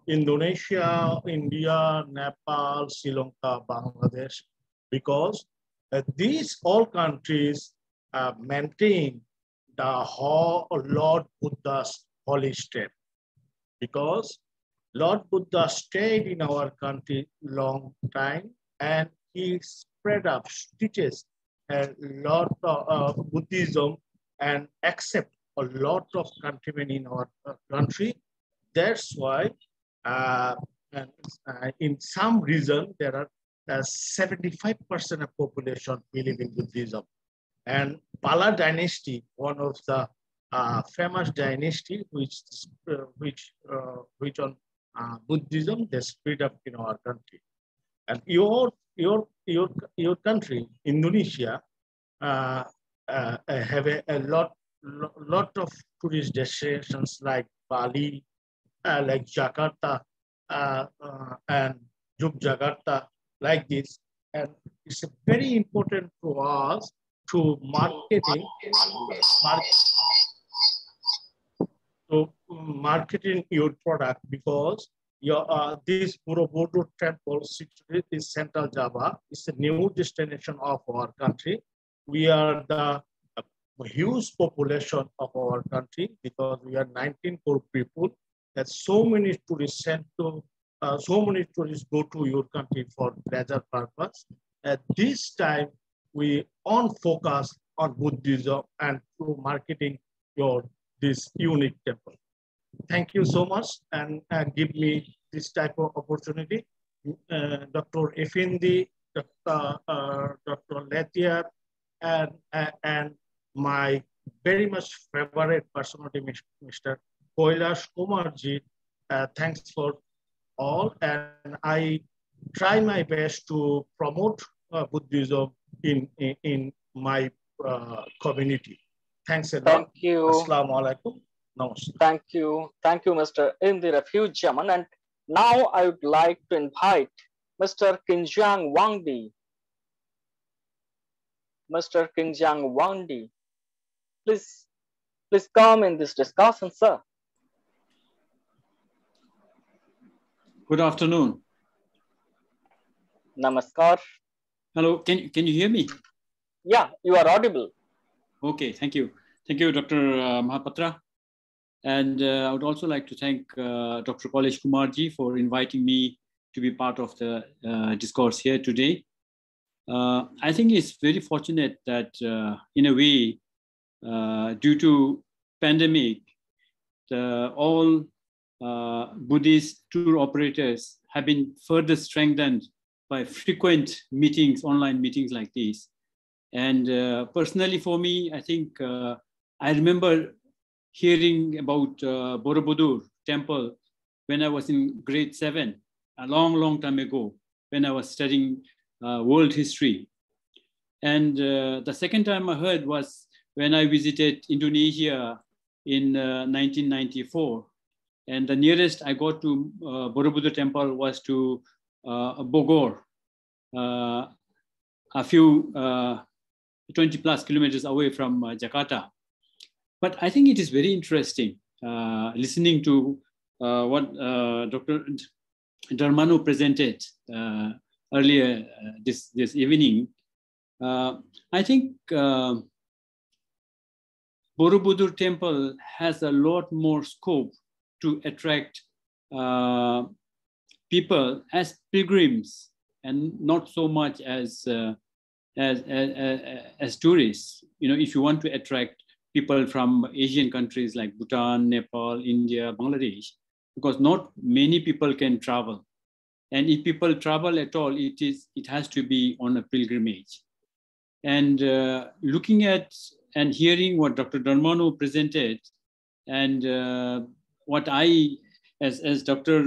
Indonesia, India, Nepal, Sri Lanka, Bangladesh, because these all countries maintain the whole Lord Buddha's holy state. Because Lord Buddha stayed in our country long time, and he spread up, teaches a lot of Buddhism and accept a lot of countrymen in our country. That's why in some region, there are 75% of population believe in Buddhism. And Pala dynasty, one of the famous dynasty which on Buddhism, they spread up in our country. And your country, Indonesia, have a lot of tourist destinations like Bali, like Jakarta, and Yogyakarta, like this. And it's very important to us to marketing your product, because this Borobudur temple situated in Central Java is a new destination of our country. We are the huge population of our country because we are 19 crore people. That so many tourists go to your country for leisure purpose. At this time, we focus on Buddhism and to marketing this unique temple. Thank you so much, and give me this type of opportunity. Dr. Effendi, Dr. Letier, and my very much favorite personality, Mr. Kailash Kumarji, thanks for all, and I try my best to promote Buddhism in my community. Thanks a lot. Thank you. Assalamu alaikum. Namaste. Thank you, Mr. In the Refugeman. And now I would like to invite Mr. Kinjiang Wangdi. Mr. Kinjiang Wangdi, please come in this discussion, sir. Good afternoon. Namaskar. Hello, can you hear me? Yeah, you are audible. Okay, thank you. Thank you, Dr. Mahapatra. And I would also like to thank Dr. Kailash Kumarji for inviting me to be part of the discourse here today. I think it's very fortunate that in a way, due to pandemic, all Buddhist tour operators have been further strengthened by frequent meetings, online meetings like these. And personally for me, I think I remember hearing about Borobudur temple when I was in grade 7, a long time ago, when I was studying world history. And the second time I heard was when I visited Indonesia in 1994. And the nearest I got to Borobudur temple was to Bogor, a few 20 plus kilometers away from Jakarta. But I think it is very interesting listening to what Dr. Darmono presented earlier this evening. I think Borobudur temple has a lot more scope to attract people as pilgrims and not so much as tourists. You know, if you want to attract people from Asian countries like Bhutan, Nepal, India, Bangladesh, because not many people can travel. And if people travel at all, it has to be on a pilgrimage. And looking at and hearing what Dr. Darmono presented, and what I, as Dr.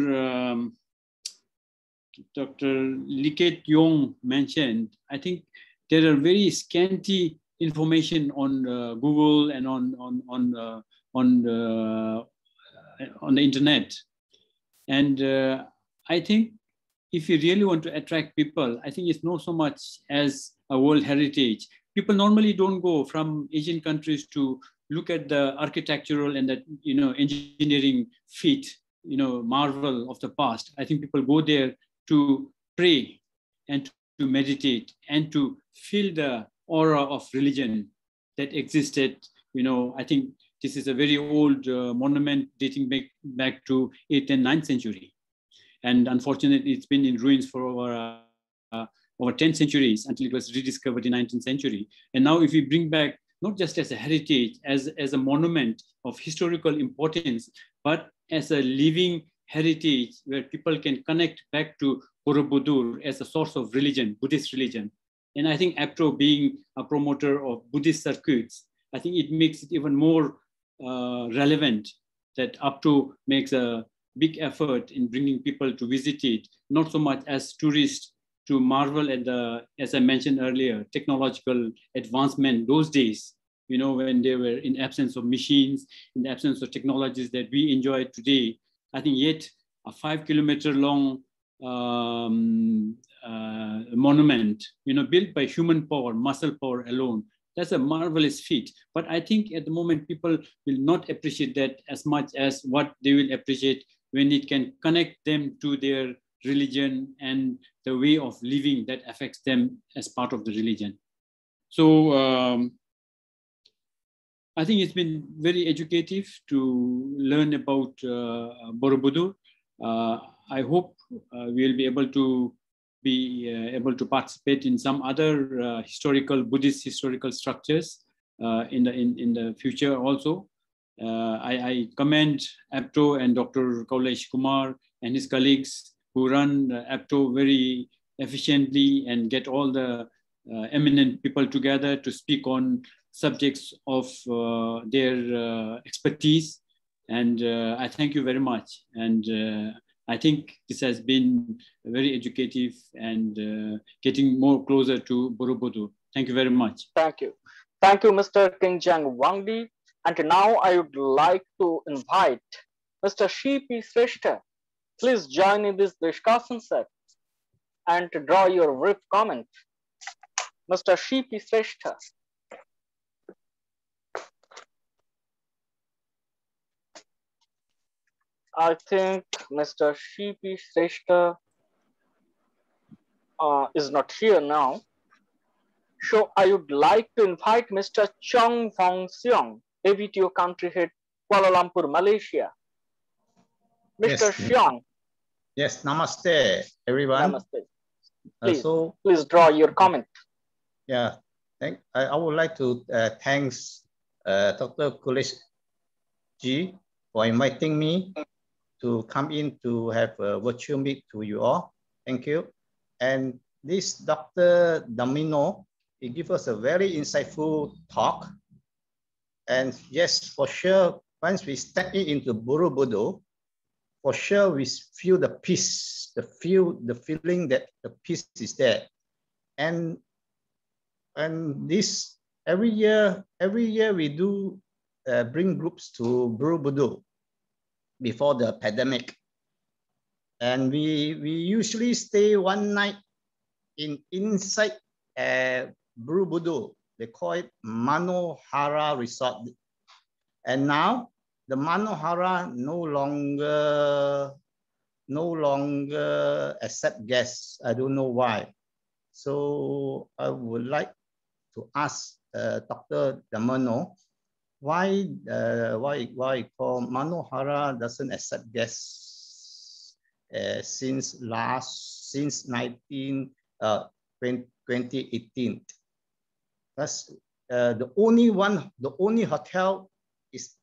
Liket Yong mentioned, I think there are very scanty information on Google and on the internet. And I think if you really want to attract people, I think it's not so much as a world heritage. People normally don't go from Asian countries to look at the architectural and the engineering feat, marvel of the past. I think people go there to pray and to meditate and to feel the aura of religion that existed. I think this is a very old monument dating back to 8th and 9th century. And unfortunately, it's been in ruins for over 10 centuries until it was rediscovered in 19th century. And now if we bring back, not just as a heritage, as a monument of historical importance, but as a living heritage where people can connect back to Borobudur as a source of religion, Buddhist religion. And I think APTO being a promoter of Buddhist circuits, I think it makes it even more relevant that APTO makes a big effort in bringing people to visit it, not so much as tourists to marvel at the, as I mentioned earlier, technological advancement those days, when they were in absence of machines, in the absence of technologies that we enjoy today. I think yet a 5 kilometer long monument, built by human power, muscle power alone, that's a marvelous feat. But I think at the moment, people will not appreciate that as much as what they will appreciate when it can connect them to their religion and the way of living that affects them as part of the religion. So I think it's been very educative to learn about Borobudur. I hope we'll be able to participate in some other Buddhist historical structures in the future also. I commend APTO and Dr. Kailash Kumar and his colleagues who run APTO very efficiently and get all the eminent people together to speak on subjects of their expertise. And I thank you very much. And I think this has been very educative and getting more closer to Borobudur. Thank you very much. Thank you. Thank you, Mr. Kingjang Wangdi. And now I would like to invite Mr. P. Shrestha. Please join in this discussion set and to draw your brief comment. Mr. P. Shrestha. I think Mr. P. Shrestha is not here now. So I would like to invite Mr. Chong Fong Seong, AVTO country head Kuala Lumpur, Malaysia. Mr. Xiong. Yes, namaste, everyone. Namaste. Please, So, please draw your comment. Yeah, I would like to thanks Dr. Kulesh G for inviting me to come in to have a virtual meet to you all. Thank you. And this Dr. Darmono, he gave us a very insightful talk. And yes, for sure, once we step into Borobudur, for sure we feel the peace, the feeling that the peace is there. And this every year we do bring groups to Borobudur before the pandemic, and we usually stay one night inside Borobudur. They call it Manohara Resort, and now the Manohara no longer accept guests. I don't know why. So I would like to ask Dr. Darmono why call Manohara doesn't accept guests since 2018. That's the only hotel is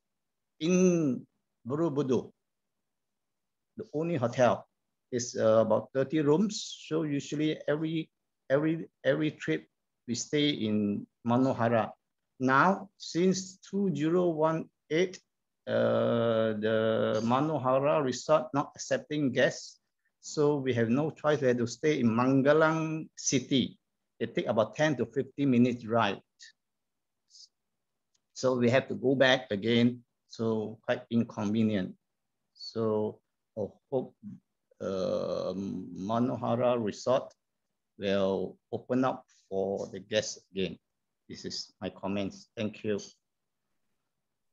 in Borobudur. The only hotel is about 30 rooms. So usually every trip we stay in Manohara. Now since 2018, the Manohara Resort not accepting guests, so we have no choice. We have to stay in Mangalang city. It takes about 10 to 15 minutes ride. So we have to go back again. So quite inconvenient. So I hope Manohara Resort will open up for the guests again. This is my comments. Thank you.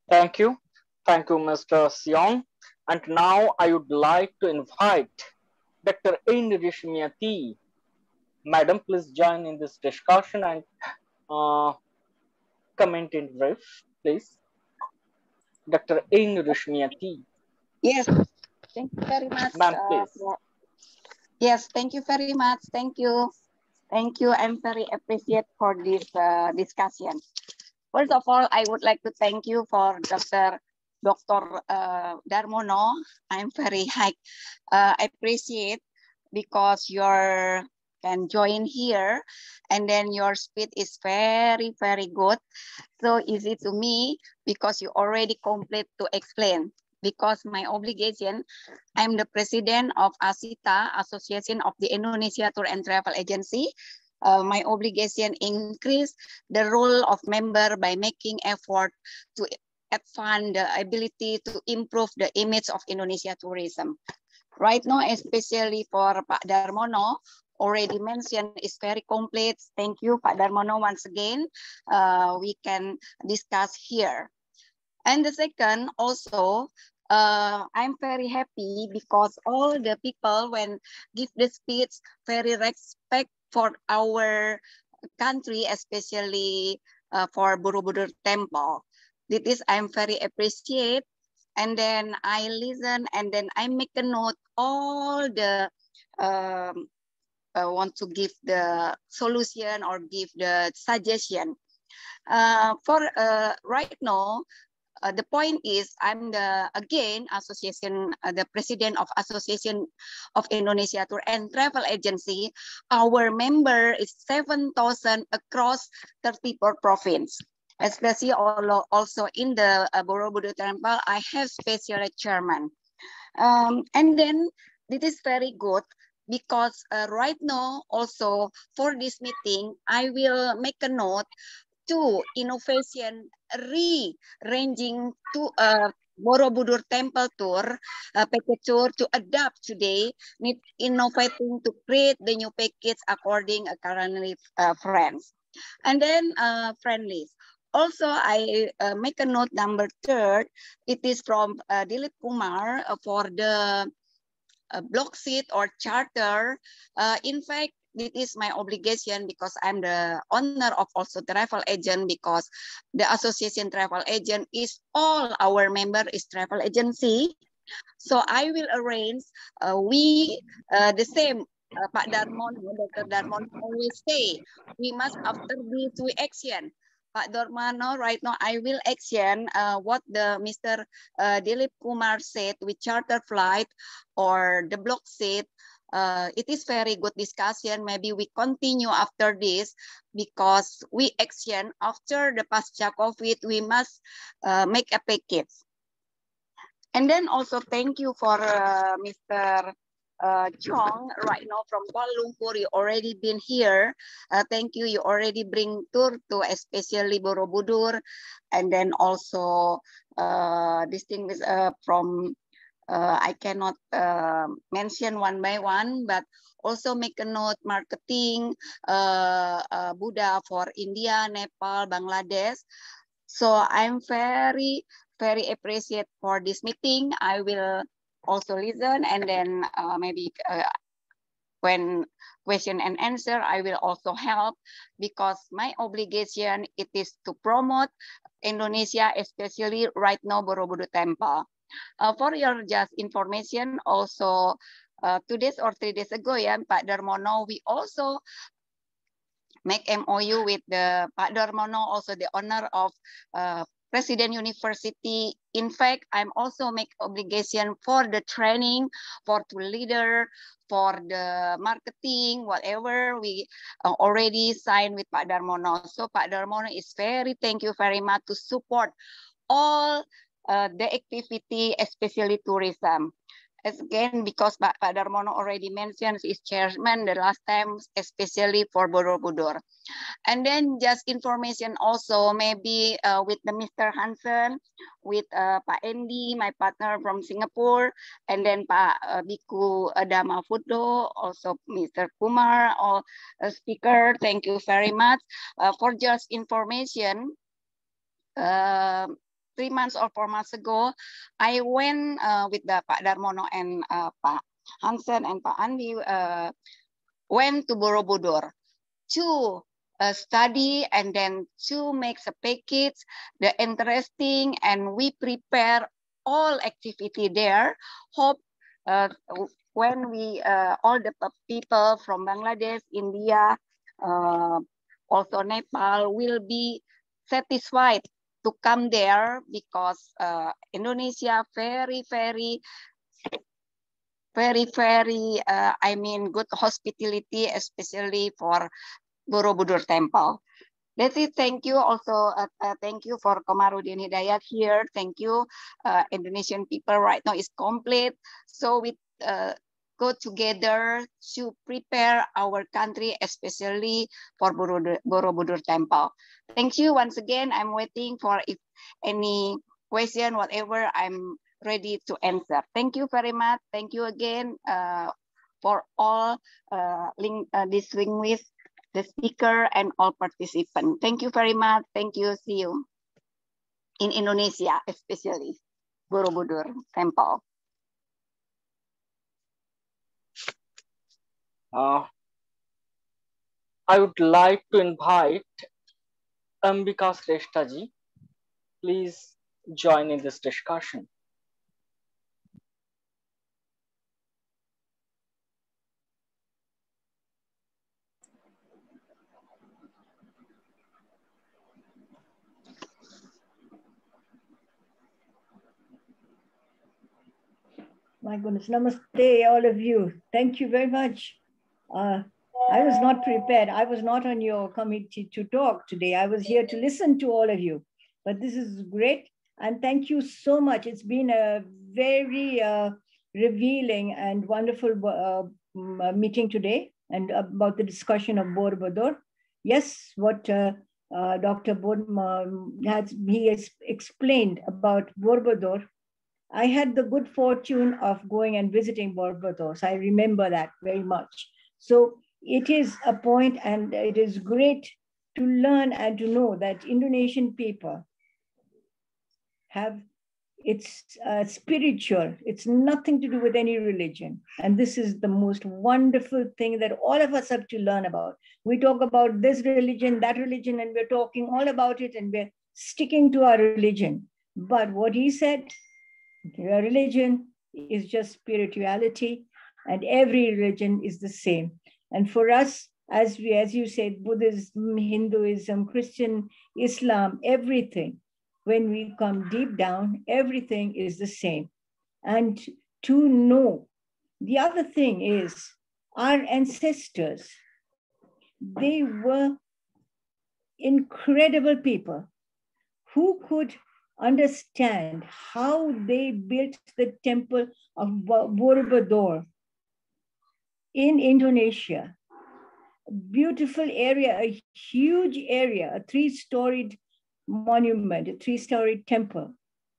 Thank you. Thank you, Mr. Xiong. And now I would like to invite Dr. Rishmiyati. Madam, please join in this discussion and comment in brief, please. Dr. Rishmiyati. Yes, thank you very much. Ma'am, please. Yes, thank you very much. Thank you. Thank you. I'm very appreciate for this discussion. First of all, I would like to thank you for Dr. Darmono. I'm very appreciate because you can join here, and then your speed is very, very good. So easy to me because you already complete to explain. Because my obligation, I'm the president of ASITA, Association of the Indonesia Tour and Travel Agency. My obligation increase the role of member by making effort to advance the ability to improve the image of Indonesia tourism. Right now, especially for Pak Darmono, already mentioned, is very complete. Thank you, Pak Darmono, once again. We can discuss here. And the second, also, I'm very happy because all the people when give the speech, very respect for our country, especially for Borobudur Temple. This I'm very appreciate. And then I listen and then I make a note all the want to give the solution or give the suggestion. For right now, the point is I'm the the president of Association of Indonesia Tour and Travel Agency. Our member is 7,000 across 34 province. Especially also in the Borobudur Temple, I have special chairman. And then this is very good because right now also for this meeting, I will make a note to innovation rearranging to Borobudur Temple Tour package tour to adapt today, need innovating to create the new package according currently friends. And then friendly. Also, I make a note number 3. It is from Dilip Kumar for the block seat or charter. In fact, this is my obligation because I'm the owner of also travel agent, because the association travel agent is all our member is travel agency. So I will arrange, the same, Pak Darmono, Dr. Darmono always say, we must after this we action. Pak Darmono, right now I will action what the Mr. Dilip Kumar said with charter flight or the block seat. It is very good discussion. Maybe we continue after this, because we action after the pasca COVID, we must make a package. And then also thank you for Mr. Chong right now from Kuala Lumpur. You already been here. Thank you. You already bring tour to especially Borobudur, and then also this thing is from I cannot mention one by one, but also make a note marketing Buddha for India, Nepal, Bangladesh. So I'm very appreciate for this meeting. I will also listen, and then maybe when question and answer, I will also help, because my obligation it is to promote Indonesia, especially right now Borobudur Temple. For your just information, also 2 days or 3 days ago, yeah, Pak Darmono, we also make MOU with the Pak Darmono, also the owner of President University. In fact, I'm also make obligation for the training, for the leader, for the marketing, whatever we already signed with Pak Darmono. So Pak Darmono is thank you very much to support all the activity, especially tourism. As again, because Pak Darmono already mentioned is chairman the last time, especially for Borobudur. And then just information also, maybe with the Mr. Hansen, with Pak Andy, my partner from Singapore, and then Pak Biku Dama Fudo, also Mr. Kumar, all speaker. Thank you very much for just information. 3 months or 4 months ago, I went with the Pak Darmono and Pak Hansen and Pak Andi went to Borobudur to study and then to make a package, the interesting, and we prepare all activity there. Hope when we all the people from Bangladesh, India, also Nepal will be satisfied to come there, because Indonesia very I mean good hospitality, especially for Borobudur Temple. That's it. Thank you. Also, thank you for Komarudin Hidayat here. Thank you. Indonesian people right now is complete. So we go together to prepare our country, especially for Borobudur Temple. Thank you once again. I'm waiting for if any question, whatever, I'm ready to answer. Thank you very much. Thank you again for all this linguist, the speaker, and all participants. Thank you very much. Thank you. See you in Indonesia, especially Borobudur Temple. I would like to invite Ambika Shrestha ji. Please join in this discussion. My goodness, namaste, all of you. Thank you very much. I was not prepared. I was not on your committee to talk today. I was here to listen to all of you. But this is great. And thank you so much. It's been a very revealing and wonderful meeting today, and about the discussion of Borobudur. Yes, what Dr. Bodma has explained about Borobudur. I had the good fortune of going and visiting Borobudur. So I remember that very much. So it is a point, and it is great to learn and to know that Indonesian people have It's spiritual. It's nothing to do with any religion. And this is the most wonderful thing that all of us have to learn about. We talk about this religion, that religion, and we're talking all about it, and we're sticking to our religion. But what he said, your religion is just spirituality, and every religion is the same. And for us, as you said, Buddhism, Hinduism, Christian, Islam, everything, when we come deep down, everything is the same. And to know, the other thing is our ancestors, they were incredible people who could understand how they built the temple of Borobudur in Indonesia. Beautiful area, a huge area, a 3-storied monument, a 3-storied temple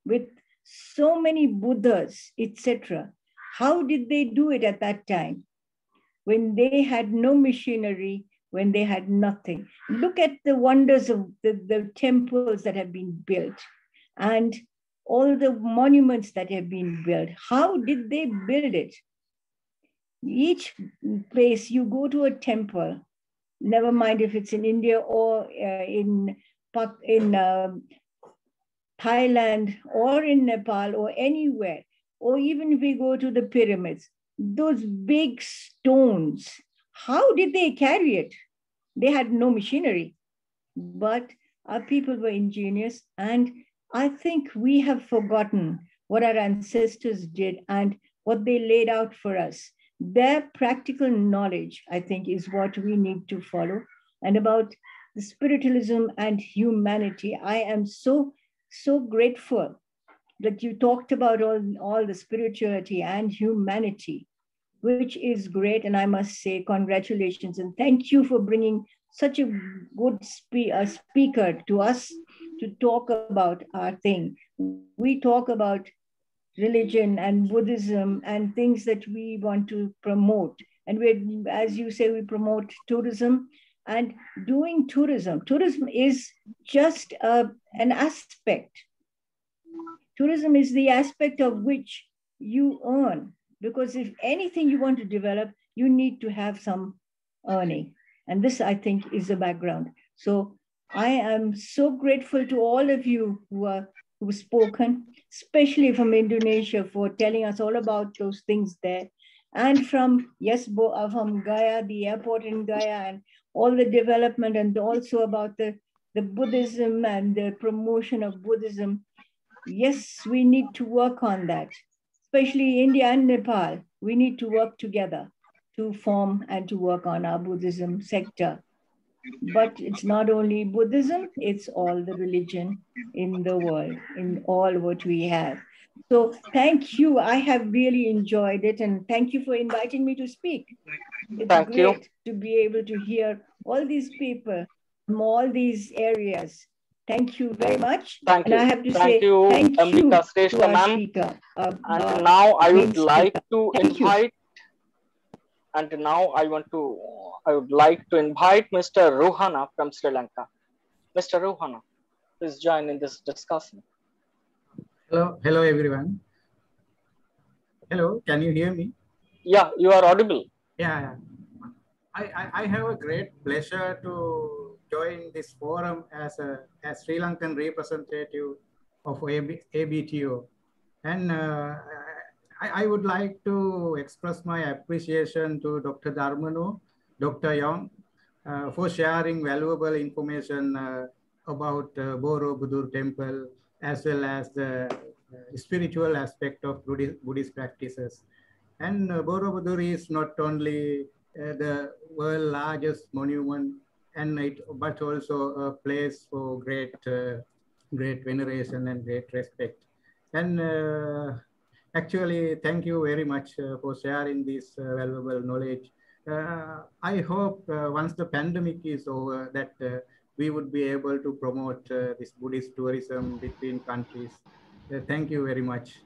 with so many Buddhas, etc. How did they do it at that time when they had no machinery, when they had nothing? Look at the wonders of the temples that have been built and all the monuments that have been built. How did they build it? Each place you go to a temple, never mind if it's in India or in Thailand or in Nepal or anywhere, or even if we go to the pyramids, those big stones, how did they carry it? They had no machinery, but our people were ingenious. And I think we have forgotten what our ancestors did and what they laid out for us. Their practical knowledge, I think, is what we need to follow. And about the spiritualism and humanity, I am so grateful that you talked about all the spirituality and humanity, which is great. And I must say congratulations and thank you for bringing such a good speaker to us to talk about our thing. We talk about religion and Buddhism and things that we want to promote. And we, as you say, we promote tourism. And doing tourism is just an aspect. Tourism is the aspect of which you earn, because if anything you want to develop, you need to have some earning. And this, I think, is the background. So I am so grateful to all of you who've spoken, especially from Indonesia, for telling us all about those things there. And from Gaya, the airport in Gaya, and all the development, and also about the Buddhism and the promotion of Buddhism. Yes, we need to work on that, especially India and Nepal. We need to work together to form and to work on our Buddhism sector. But it's not only Buddhism, it's all the religion in the world, in all what we have. So thank you. I have really enjoyed it. And thank you for inviting me to speak. It's great to be able to hear all these people from all these areas. Thank you very much. Thank you. And I have to thank say you, thank you to our ma'am. speaker. And now I would like to Thank you. invite, and now I would like to invite Mr. Rohana from Sri Lanka. Mr. Rohana, please join in this discussion. Hello everyone. Hello, can you hear me? Yeah, you are audible. Yeah. I have a great pleasure to join this forum as Sri Lankan representative of ABTO. And I would like to express my appreciation to Dr. Darmono, Dr. Young, for sharing valuable information about Borobudur temple, as well as the spiritual aspect of Buddhist practices. And Borobudur is not only the world's largest monument, but also a place for great veneration and great respect. And actually, thank you very much for sharing this valuable knowledge. I hope once the pandemic is over that we would be able to promote this Buddhist tourism between countries. Thank you very much.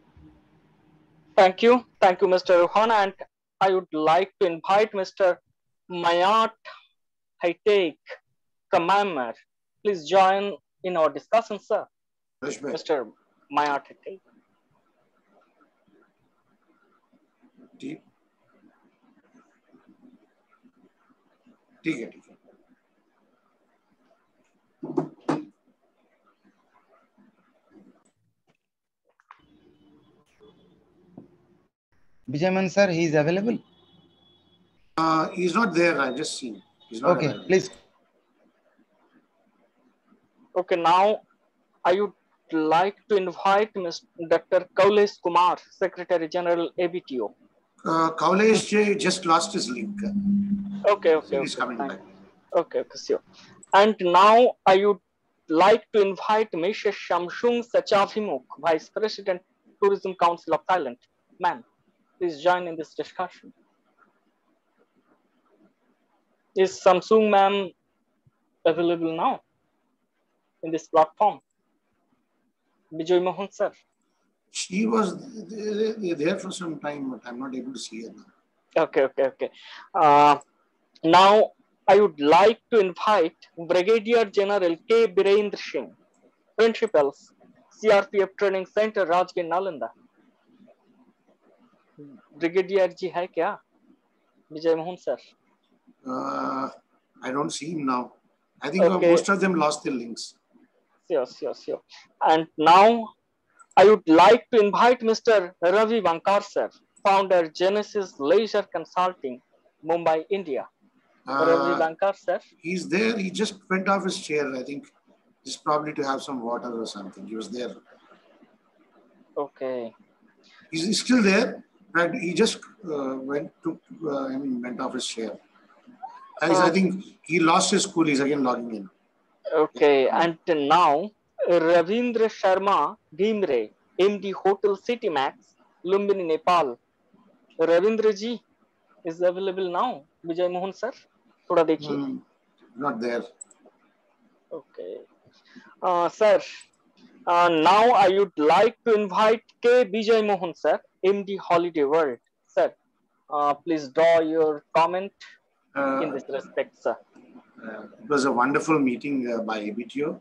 Thank you, Mr. Rohana, and I would like to invite Mr. Mayat Haitek from Myanmar. Please join in our discussion, sir. Mr. Mayat Haitek. ठीक है Vijayaman sir, he is available. He's not there. I've just seen. He's not Okay, available. please. Okay, now I would like to invite Mr. Dr. Kaulesh Kumar, Secretary General ABTO. Kaulesh just lost his link. Okay. He's coming back. Okay, sure. And now I would like to invite Mrs. Shamsung Sachavimuk, Vice President, Tourism Council of Thailand. Ma'am, please join in this discussion. Is Samsung ma'am available now in this platform? Bijoy Mohan sir. She was there for some time, but I'm not able to see her now. Okay. Now I would like to invite Brigadier General K. Birendra Singh, Principals, CRPF Training Center, Rajgir, Nalanda. Brigadier ji hai kya? Vijay Mohan sir. I don't see him now. I think Okay. most of them lost their links. Sure. And now I would like to invite Mr. Ravi Vankar sir, founder Genesis Leisure Consulting, Mumbai, India. Ravi Vankar sir. He's there. He just went off his chair. I think just probably to have some water or something. He was there. Okay. He's still there, but he just went off his chair. I think he lost his cool. He's again logging in. Okay, and now Ravindra Sharma Bhimre, MD Hotel City Max, Lumbini, Nepal. Ravindra ji is available now. Vijay Mohan sir, thoda dekhiye. Not there. Okay. Sir, now I would like to invite K. Vijay Mohan sir, MD Holiday World. Sir, please draw your comment in this respect, sir. It was a wonderful meeting by ABTO.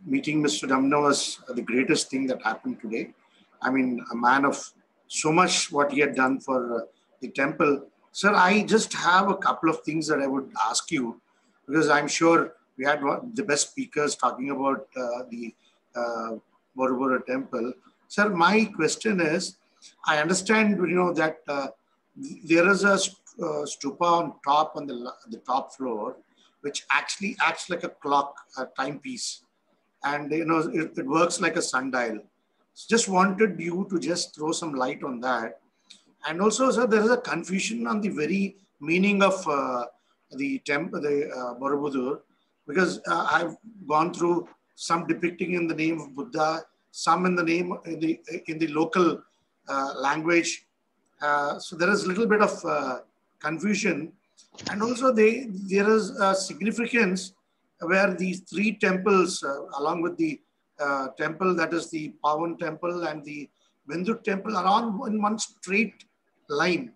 Meeting Mr. Darmono was the greatest thing that happened today. I mean, a man of so much what he had done for the temple. Sir, I just have a couple of things that I would ask you, because I'm sure we had the best speakers talking about the Borobudur temple. Sir, my question is, I understand, that there is a stupa on top, on the top floor, which actually acts like a clock, a timepiece. And, it works like a sundial. Just wanted you to just throw some light on that. And also, sir, there is a confusion on the very meaning of the temple, the Borobudur, because I've gone through some depicting in the name of Buddha, some in the name in the local language. So there is a little bit of confusion. And also there is a significance where these three temples, along with the temple that is the Pavan temple and the Bindu temple, are on in one straight line.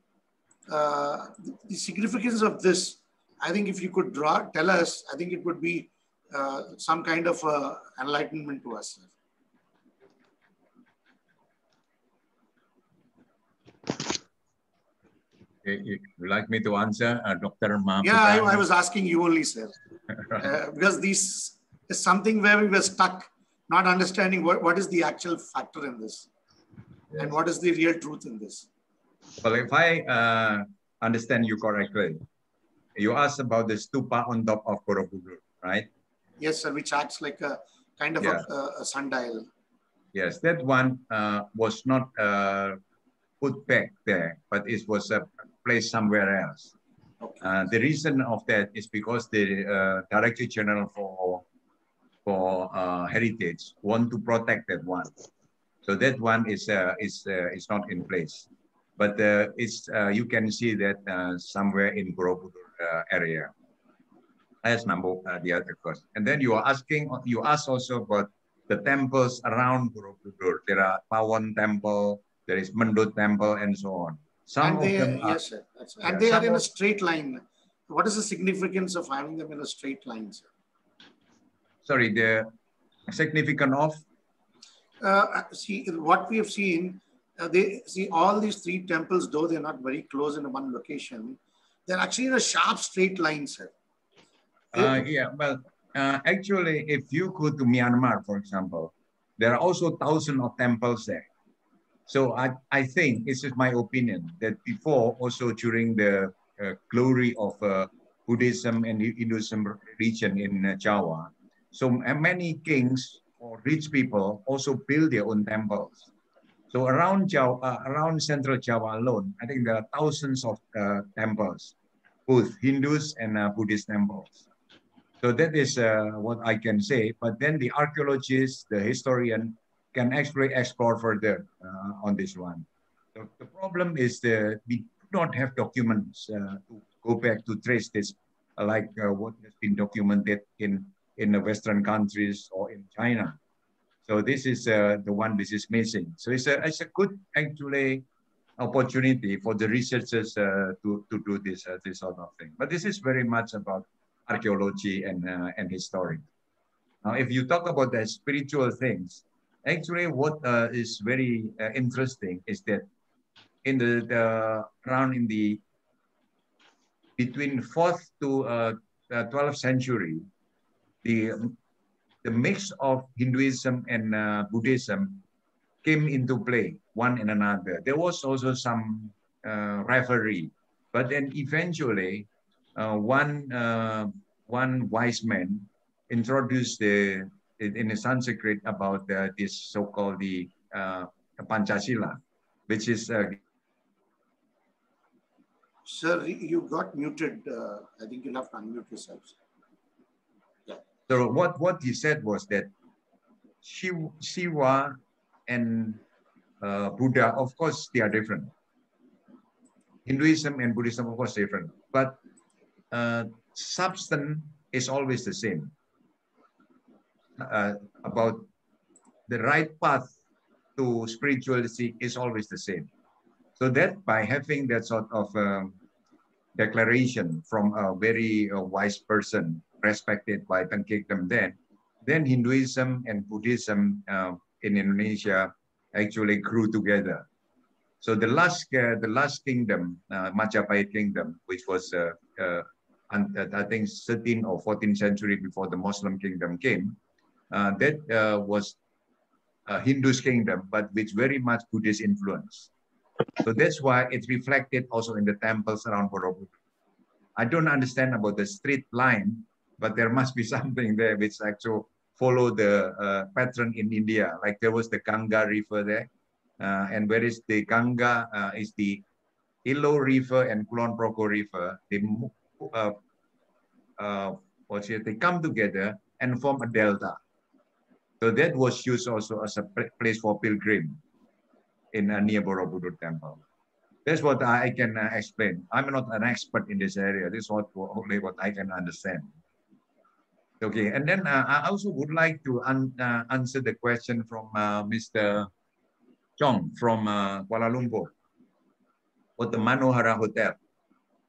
The significance of this, I think if you could tell us, I think it would be some kind of enlightenment to us. You like me to answer, Dr. Mahaputra? Yeah, I was asking you only, sir. Because this is something where we were stuck, not understanding what is the actual factor in this, yes, and what is the real truth in this. Well, if I understand you correctly, you asked about the stupa on top of Borobudur, right? Yes, sir, which acts like a kind of a sundial. Yes, that one was not put back there, but it was placed somewhere else. Okay. The reason of that is because the Director General for Heritage want to protect that one, so that one is not in place. But it's you can see that somewhere in Borobudur area. That's the other question. And then you asked also about the temples around Borobudur. There are Pawan temple, there is Mendut temple, and so on. Some of them are, yes, sir. And they are in a straight line. What is the significance of having them in a straight line, sir? Sorry, the significance of? See, what we have seen, They see all these three temples, though they're not very close in one location, they're actually in a sharp straight line, sir. Yeah, well, actually, if you go to Myanmar, for example, there are also thousands of temples there. So I think, this is my opinion, that before, also during the glory of Buddhism and Hinduism region in Java, so many kings or rich people also build their own temples. So around Java, around central Java alone, I think there are thousands of temples, both Hindus and Buddhist temples. So that is what I can say. But then the archaeologist, the historian, can actually explore further on this one. The problem is we do not have documents to go back to trace this, like what has been documented in the Western countries or in China. So this is the one which is missing. So it's a good actually opportunity for the researchers to do this sort of thing. But this is very much about archaeology and history. Now, if you talk about the spiritual things, actually what is very interesting is that in around in the between 4th to 12th century, the mix of Hinduism and Buddhism came into play, one and another. There was also some rivalry, but then eventually one wise man introduced in the Sanskrit about this so-called the Panchasila, which is Sir, you got muted. I think you'll have to unmute yourself. Yeah. So what he said was that Shiva and Buddha, of course, they are different. Hinduism and Buddhism, of course, different. But substance is always the same. About the right path to spirituality is always the same. So that by having that sort of declaration from a very wise person, respected by the kingdom, then Hinduism and Buddhism in Indonesia actually grew together. So the last kingdom, Majapahit kingdom, which was I think 13th or 14th century before the Muslim kingdom came, that was a Hindu's kingdom, but with very much Buddhist influence. So that's why it's reflected also in the temples around Borobudur. I don't understand about the straight line, but there must be something there which actually follow the pattern in India. Like there was the Ganga River there, and where is the Ganga is the Ilo River and Kulon Progo River. They come together and form a delta. So that was used also as a place for pilgrim in near Borobudur temple. That's what I can explain. I'm not an expert in this area. This is only what I can understand. Okay, and then I also would like to answer the question from Mr. Chong from Kuala Lumpur, or the Manohara Hotel.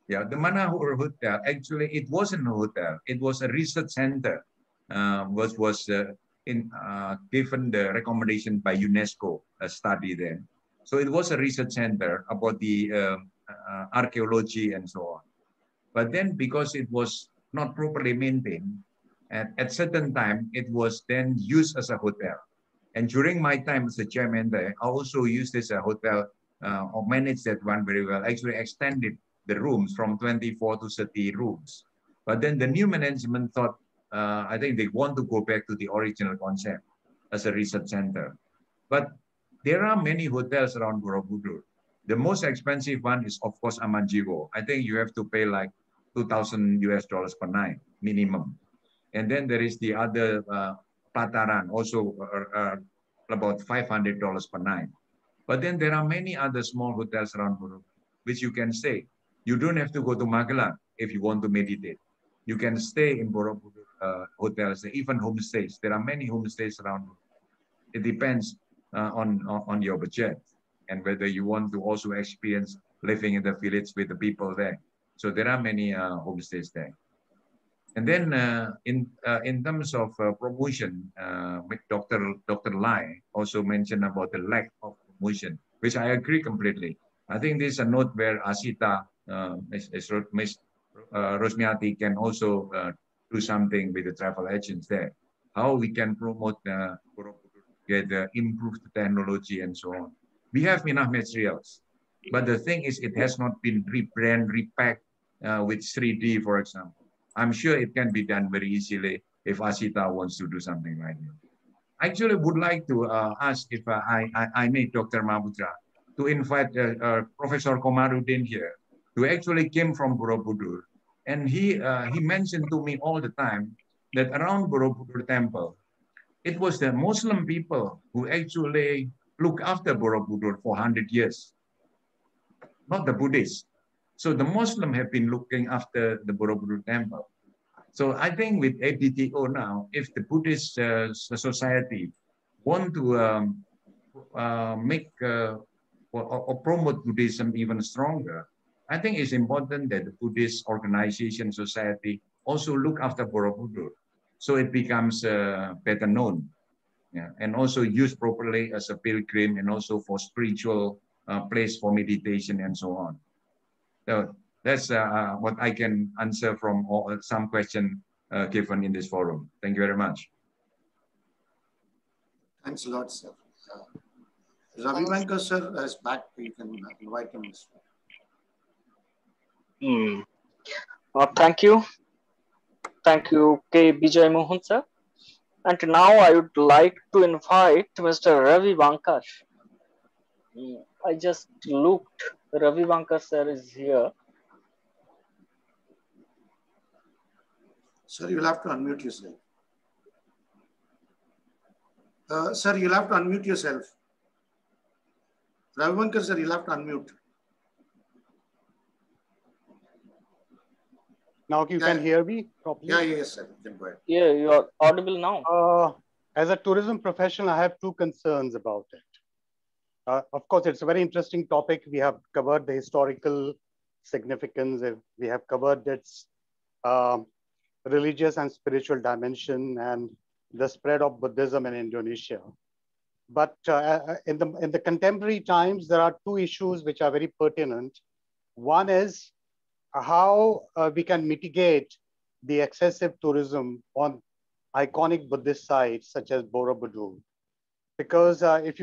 Yeah, the Manohara Hotel, actually, it wasn't a hotel. It was a research center, was given the recommendation by UNESCO, a study there. So it was a research center about the archaeology and so on. But then because it was not properly maintained, at certain time, it was then used as a hotel. And during my time as a chairman there, I also used this as a hotel or managed that one very well. Actually extended the rooms from 24 to 30 rooms. But then the new management thought, I think they want to go back to the original concept as a research center. But there are many hotels around Borobudur. The most expensive one is, of course, Amanjiwo. I think you have to pay like $2,000 per night minimum. And then there is the other Plataran, also about $500 per night. But then there are many other small hotels around Borobudur, which you can stay. You don't have to go to Magelang if you want to meditate. You can stay in Borobudur hotels, even homestays. There are many homestays around. It depends on your budget and whether you want to also experience living in the village with the people there. So there are many homestays there. And then in terms of promotion, Dr. Lai also mentioned about the lack of promotion which I agree completely. I think this is a note where Asita, Ms. Rosmiati can also do something with the travel agents there. How we can promote Borobudur, get improved technology and so on. We have enough materials, but the thing is, it has not been rebrand, repacked with 3D, for example. I'm sure it can be done very easily if Asita wants to do something like that. I actually would like to ask if I may, Dr. Mahaputra, to invite Professor Komarudin here, who actually came from Borobudur. And he mentioned to me all the time that around Borobudur temple, it was the Muslim people who actually looked after Borobudur for 100 years, not the Buddhists. So the Muslim have been looking after the Borobudur temple. So I think with ABTO now, if the Buddhist society want to make or promote Buddhism even stronger, I think it's important that the Buddhist organization society also look after Borobudur, so it becomes better known, yeah, and also used properly as a pilgrim and also for spiritual place for meditation and so on. So that's what I can answer from some question given in this forum. Thank you very much. Thanks a lot, sir. Ravi Bankar sir is back. You can invite him. Thank you. Thank you, K. Bijay Mohan sir. And now I would like to invite Mr. Ravi Bankar. I just looked. Ravi Bankar sir is here. Sir, you'll have to unmute yourself. Sir, you'll have to unmute yourself. Ravi Bankar sir, you'll have to unmute. Now you can hear me properly? Yes, sir. You can go ahead. Yeah, you are audible now. As a tourism professional, I have two concerns about it. Of course, it's a very interesting topic. We have covered the historical significance. We have covered its religious and spiritual dimension and the spread of Buddhism in Indonesia. But in the contemporary times, there are two issues which are very pertinent. One is how we can mitigate the excessive tourism on iconic Buddhist sites such as Borobudur. Because if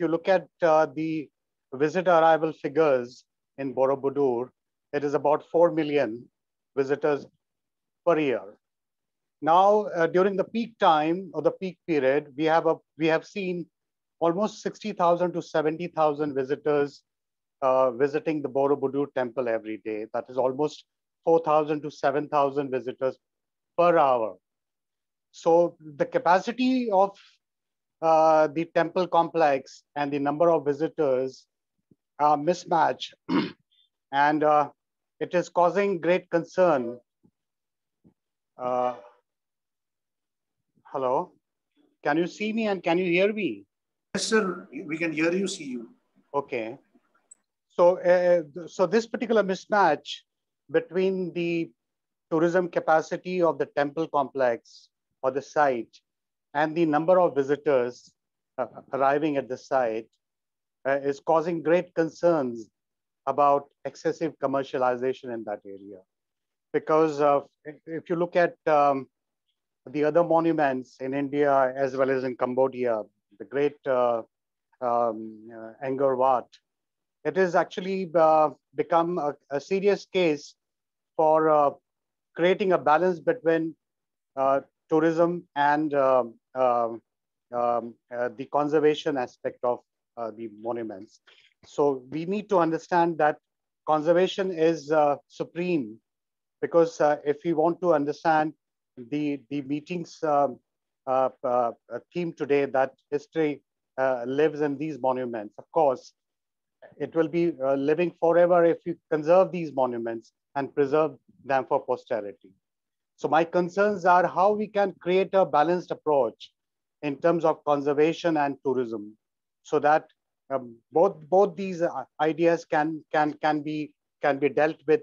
you look at the visitor arrival figures in Borobudur, it is about 4 million visitors per year. Now, during the peak time or the peak period, we have seen almost 60,000 to 70,000 visitors visiting the Borobudur temple every day. That is almost 4,000 to 7,000 visitors per hour. So the capacity of the temple complex and the number of visitors are mismatched, and it is causing great concern. Hello, can you see me and can you hear me? Yes, sir. We can hear you, see you. Okay. So, so this particular mismatch between the tourism capacity of the temple complex or the site and the number of visitors arriving at the site is causing great concerns about excessive commercialization in that area. Because if you look at the other monuments in India as well as in Cambodia, the great Angkor Wat, it has actually become a serious case for creating a balance between tourism and the conservation aspect of the monuments. So we need to understand that conservation is supreme, because if we want to understand the meeting's theme today, that history lives in these monuments. Of course, it will be living forever if you conserve these monuments and preserve them for posterity. So my concerns are how we can create a balanced approach in terms of conservation and tourism, so that both these ideas can be dealt with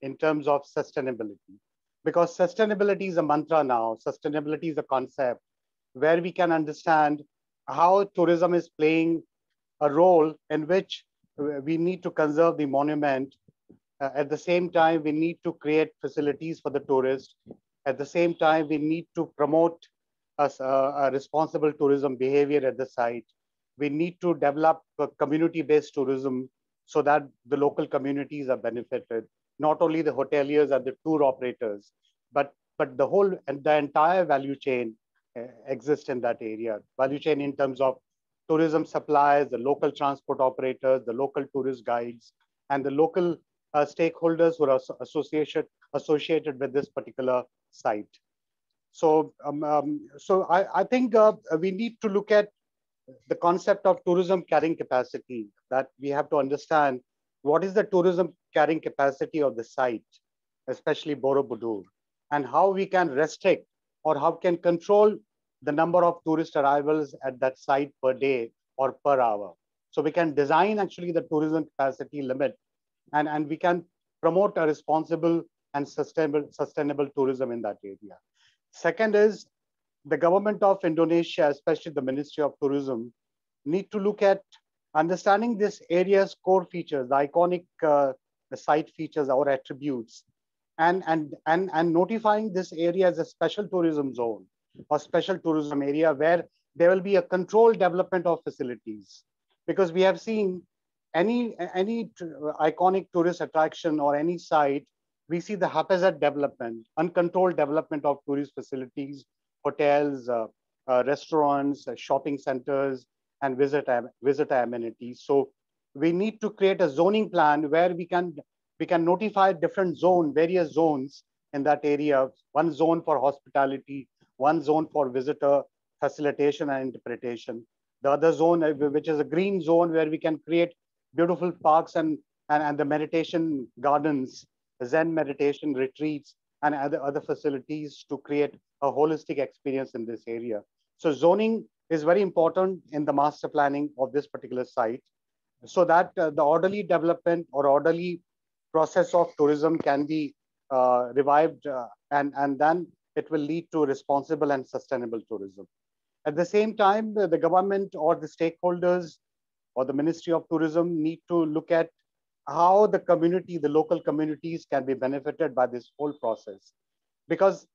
in terms of sustainability. Because sustainability is a mantra now. Sustainability is a concept where we can understand how tourism is playing a role in which we need to conserve the monument. At the same time, we need to create facilities for the tourists. At the same time, we need to promote a responsible tourism behavior at the site. We need to develop community-based tourism so that the local communities are benefited, not only the hoteliers and the tour operators, but the entire value chain exists in that area. Value chain in terms of tourism suppliers, the local transport operators, the local tourist guides, and the local stakeholders who are associated with this particular site. So, I think we need to look at the concept of tourism carrying capacity, that we have to understand what is the tourism carrying capacity of the site, especially Borobudur, and how we can restrict or how can control the number of tourist arrivals at that site per day or per hour. So we can design actually the tourism capacity limit, and we can promote a responsible and sustainable tourism in that area. Second is the government of Indonesia, especially the Ministry of Tourism, need to look at understanding this area's core features, the iconic the site features or attributes, and notifying this area as a special tourism zone or special tourism area where there will be a controlled development of facilities. Because we have seen any iconic tourist attraction or any site, we see the haphazard development, uncontrolled development of tourist facilities, hotels, restaurants, shopping centers, and visitor amenities. So we need to create a zoning plan where we can notify different various zones in that area. One zone for hospitality, one zone for visitor facilitation and interpretation. The other zone, which is a green zone, where we can create beautiful parks and the meditation gardens, Zen meditation retreats, and other facilities to create a holistic experience in this area. So zoning is very important in the master planning of this particular site, so that the orderly development or orderly process of tourism can be revived, and then it will lead to responsible and sustainable tourism. At the same time, the government or the stakeholders or the Ministry of Tourism need to look at how the community, the local communities can be benefited by this whole process. Because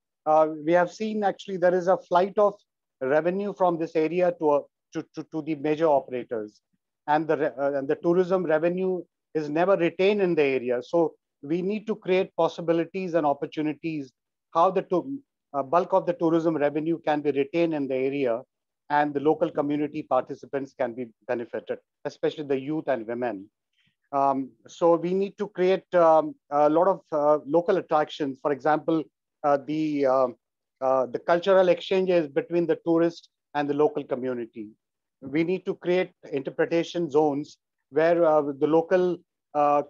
we have seen actually there is a flight of revenue from this area to the major operators, and the tourism revenue is never retained in the area. So we need to create possibilities and opportunities how the bulk of the tourism revenue can be retained in the area, and the local community participants can be benefited, especially the youth and women. So we need to create a lot of local attractions. For example, the cultural exchanges between the tourist and the local community. We need to create interpretation zones where the local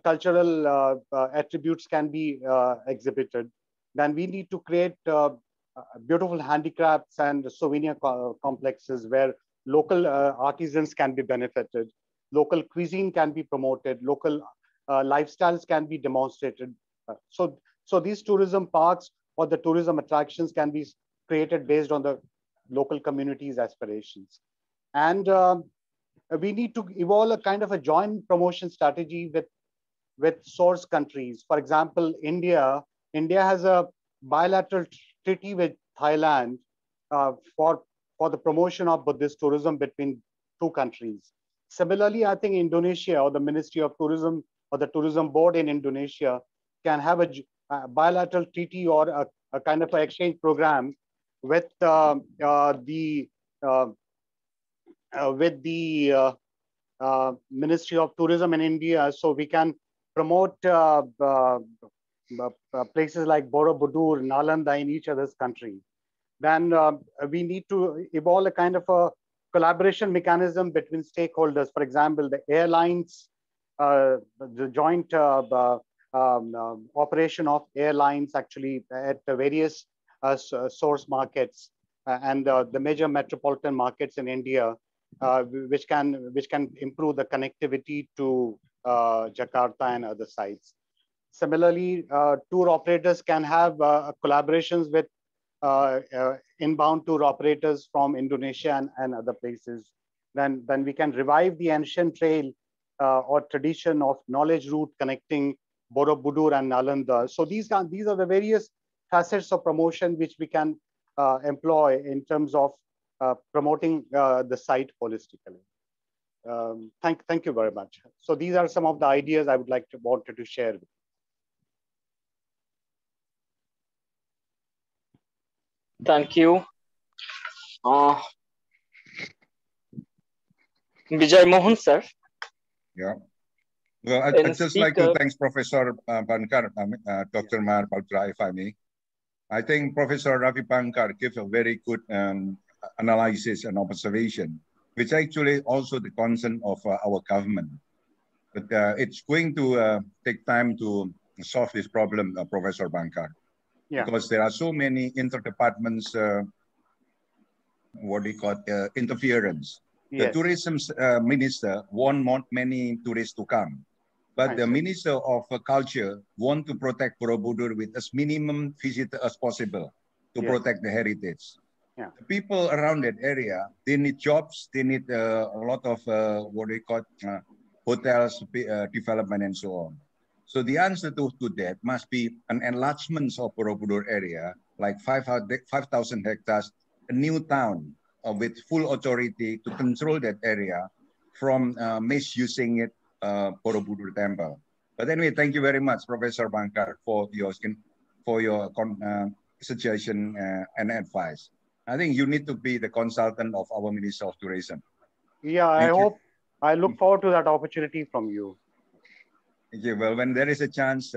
cultural attributes can be exhibited. Then we need to create beautiful handicrafts and souvenir complexes where local artisans can be benefited, local cuisine can be promoted, local lifestyles can be demonstrated. So these tourism parks or the tourism attractions can be created based on the local community's aspirations. And we need to evolve a kind of a joint promotion strategy with source countries. For example, India has a bilateral treaty with Thailand for the promotion of Buddhist tourism between two countries. Similarly, I think Indonesia or the Ministry of Tourism or the Tourism Board in Indonesia can have a bilateral treaty or a kind of an exchange program with the Ministry of Tourism in India, so we can promote places like Borobudur, Nalanda in each other's country. Then we need to evolve a kind of a collaboration mechanism between stakeholders. For example, the airlines, the joint operation of airlines actually at the various source markets and the major metropolitan markets in India, which can improve the connectivity to Jakarta and other sites. Similarly, tour operators can have collaborations with inbound tour operators from Indonesia and other places, then we can revive the ancient trail or tradition of knowledge route connecting Borobudur and Nalanda. So these are the various facets of promotion which we can employ in terms of promoting the site holistically. Thank you very much. So these are some of the ideas I would wanted to share with you. Thank you. Vijay Mohan, sir. Yeah. Well, I'd just like to thank Professor Bankar, Dr. Mahar Putra, if I may. I think Professor Ravi Bankar gives a very good analysis and observation, which actually also the concern of our government. But it's going to take time to solve this problem, Professor Bankar, because there are so many interdepartments, interference. The tourism minister want many tourists to come, but the Minister of Culture want to protect Borobudur with as minimum visitors as possible to protect the heritage. The people around that area, they need jobs, they need a lot of hotels, development, and so on. So the answer to that must be an enlargement of Borobudur area, like 5,000 hectares, a new town with full authority to control that area from misusing it, Borobudur temple. But anyway, thank you very much, Professor Bankar, for your suggestion and advice. I think you need to be the consultant of our Minister of Tourism. Yeah, I look forward to that opportunity from you. Thank you. Well, when there is a chance,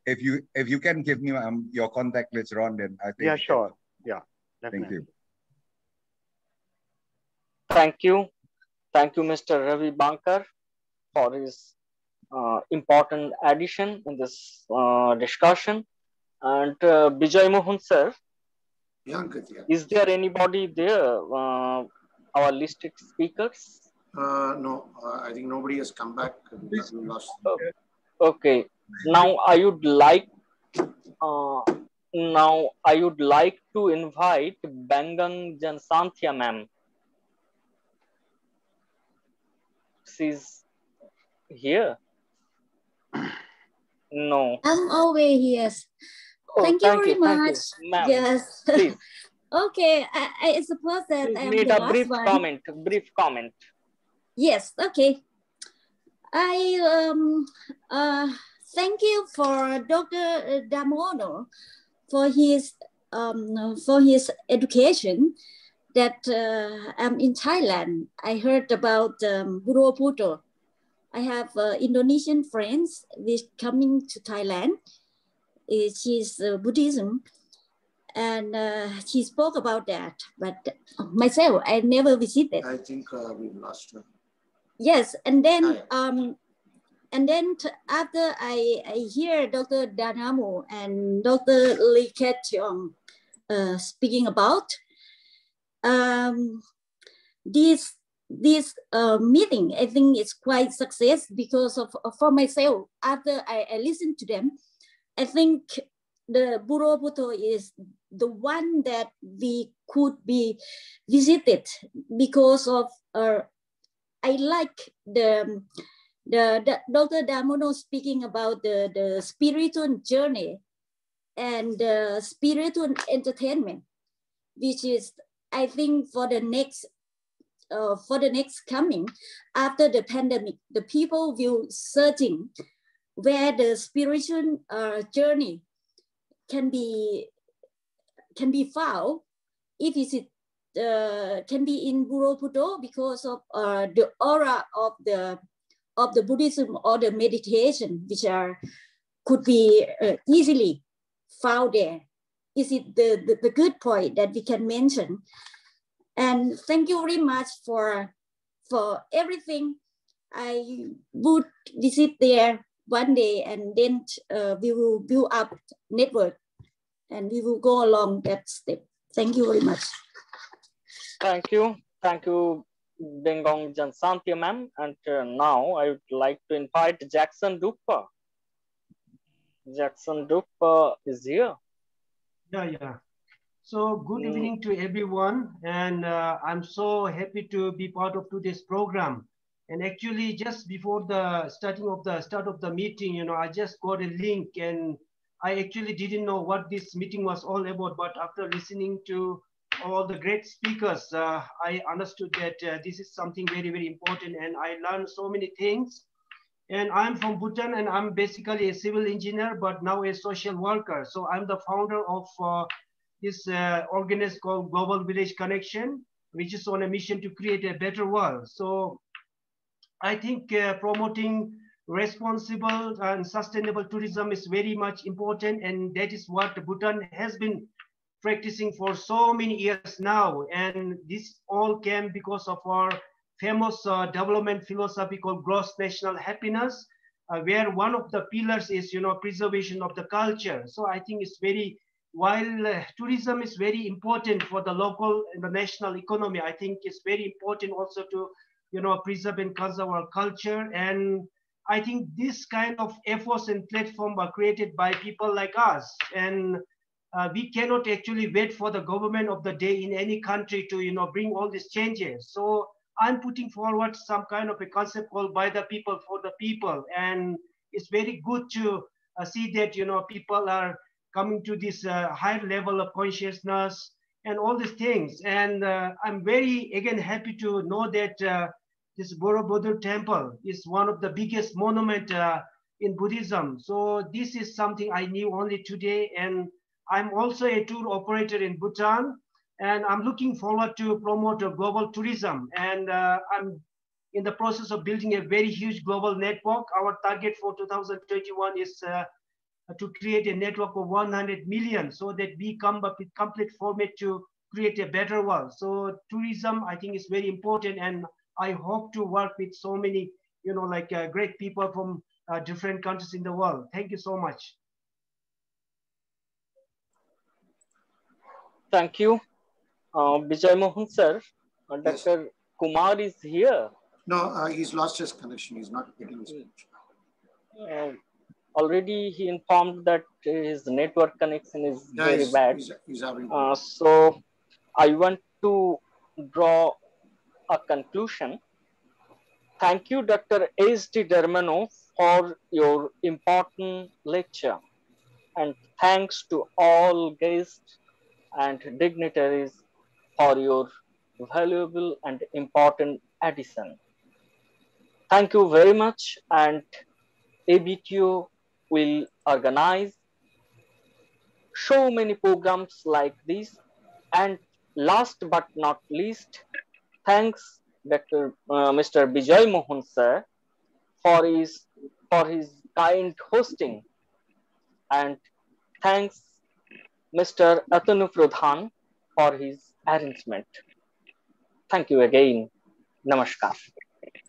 if you can give me your contact later on, then I think. Yeah, sure. Yeah, definitely. Thank you. Thank you. Thank you, Mr. Ravi Bankar, for his important addition in this discussion. And Vijay Mohan, sir, is there anybody there, our listed speakers? No, I think nobody has come back. We lost. Okay. Now I would like to invite Bengang Jansanthia ma'am. She's here. No. I'm always here. Oh, thank you very much. Ma'am. Yes. Please. Okay. I suppose that I am need the a last brief one. Brief comment. Yes. Okay. I thank you for Dr. Darmono for his education. That I'm in Thailand. I heard about Borobudur. I have Indonesian friends which coming to Thailand. She's Buddhism, and she spoke about that. But myself, I never visited. I think we've lost her. Yes, and then after I hear Dr. Darmono and Dr. Lee Ket-cheong speaking about this meeting, I think it's quite success because of for myself. After I listened to them, I think the Borobudur is the one that we could be visited because of I like the Dr. Darmono speaking about the spiritual journey and the spiritual entertainment, which is I think for the next coming after the pandemic, the people will searching where the spiritual journey can be found. If it can be in Borobudur because of the aura of the Buddhism or the meditation, which could be easily found there. Is it the good point that we can mention? And thank you very much for everything. I would visit there one day, and then we will build up network, and we will go along that step. Thank you very much. Thank you, Bengong Jansanthia ma'am. And now I would like to invite Jackson Dupa. Jackson Dupa is here. Yeah. So good evening to everyone, and I'm so happy to be part of today's program. And actually, just before the start of the meeting, you know, I just got a link, and I actually didn't know what this meeting was all about. But after listening to all the great speakers, I understood that this is something very, very important, and I learned so many things. And I'm from Bhutan, and I'm basically a civil engineer, but now a social worker. So I'm the founder of this organization called Global Village Connection, which is on a mission to create a better world. So I think promoting responsible and sustainable tourism is very much important, and that is what Bhutan has been practicing for so many years now. And this all came because of our famous development philosophy called gross national happiness, where one of the pillars is, you know, preservation of the culture. So I think it's very, while tourism is very important for the local and the national economy, I think it's very important also to, you know, preserve and conserve our culture. And I think this kind of efforts and platform are created by people like us. And we cannot actually wait for the government of the day in any country to, you know, bring all these changes. So I'm putting forward some kind of a concept called by the people for the people. And it's very good to see that, you know, people are coming to this higher level of consciousness and all these things. And I'm very, again, happy to know that this Borobudur temple is one of the biggest monument in Buddhism. So this is something I knew only today. And I'm also a tour operator in Bhutan, and I'm looking forward to promote global tourism. And I'm in the process of building a very huge global network. Our target for 2021 is to create a network of 100 million, so that we come up with complete format to create a better world. So tourism, I think, is very important, and I hope to work with so many, you know, like great people from different countries in the world. Thank you so much. Thank you, Bijay Mohan sir. Dr. Kumar is here. No, he's lost his connection. He's not getting his connection. Already he informed that his network connection is very bad. He's having so I want to draw a conclusion. Thank you, Dr. S.D. Darmono, for your important lecture. And thanks to all guests and dignitaries for your valuable and important addition. Thank you very much, and ABTO will organize so many programs like this. And last but not least, thanks Mr. Bijay Mohan sir for his kind hosting, and thanks Mr. Atanu Pradhan for his arrangement. Thank you again. Namaskar.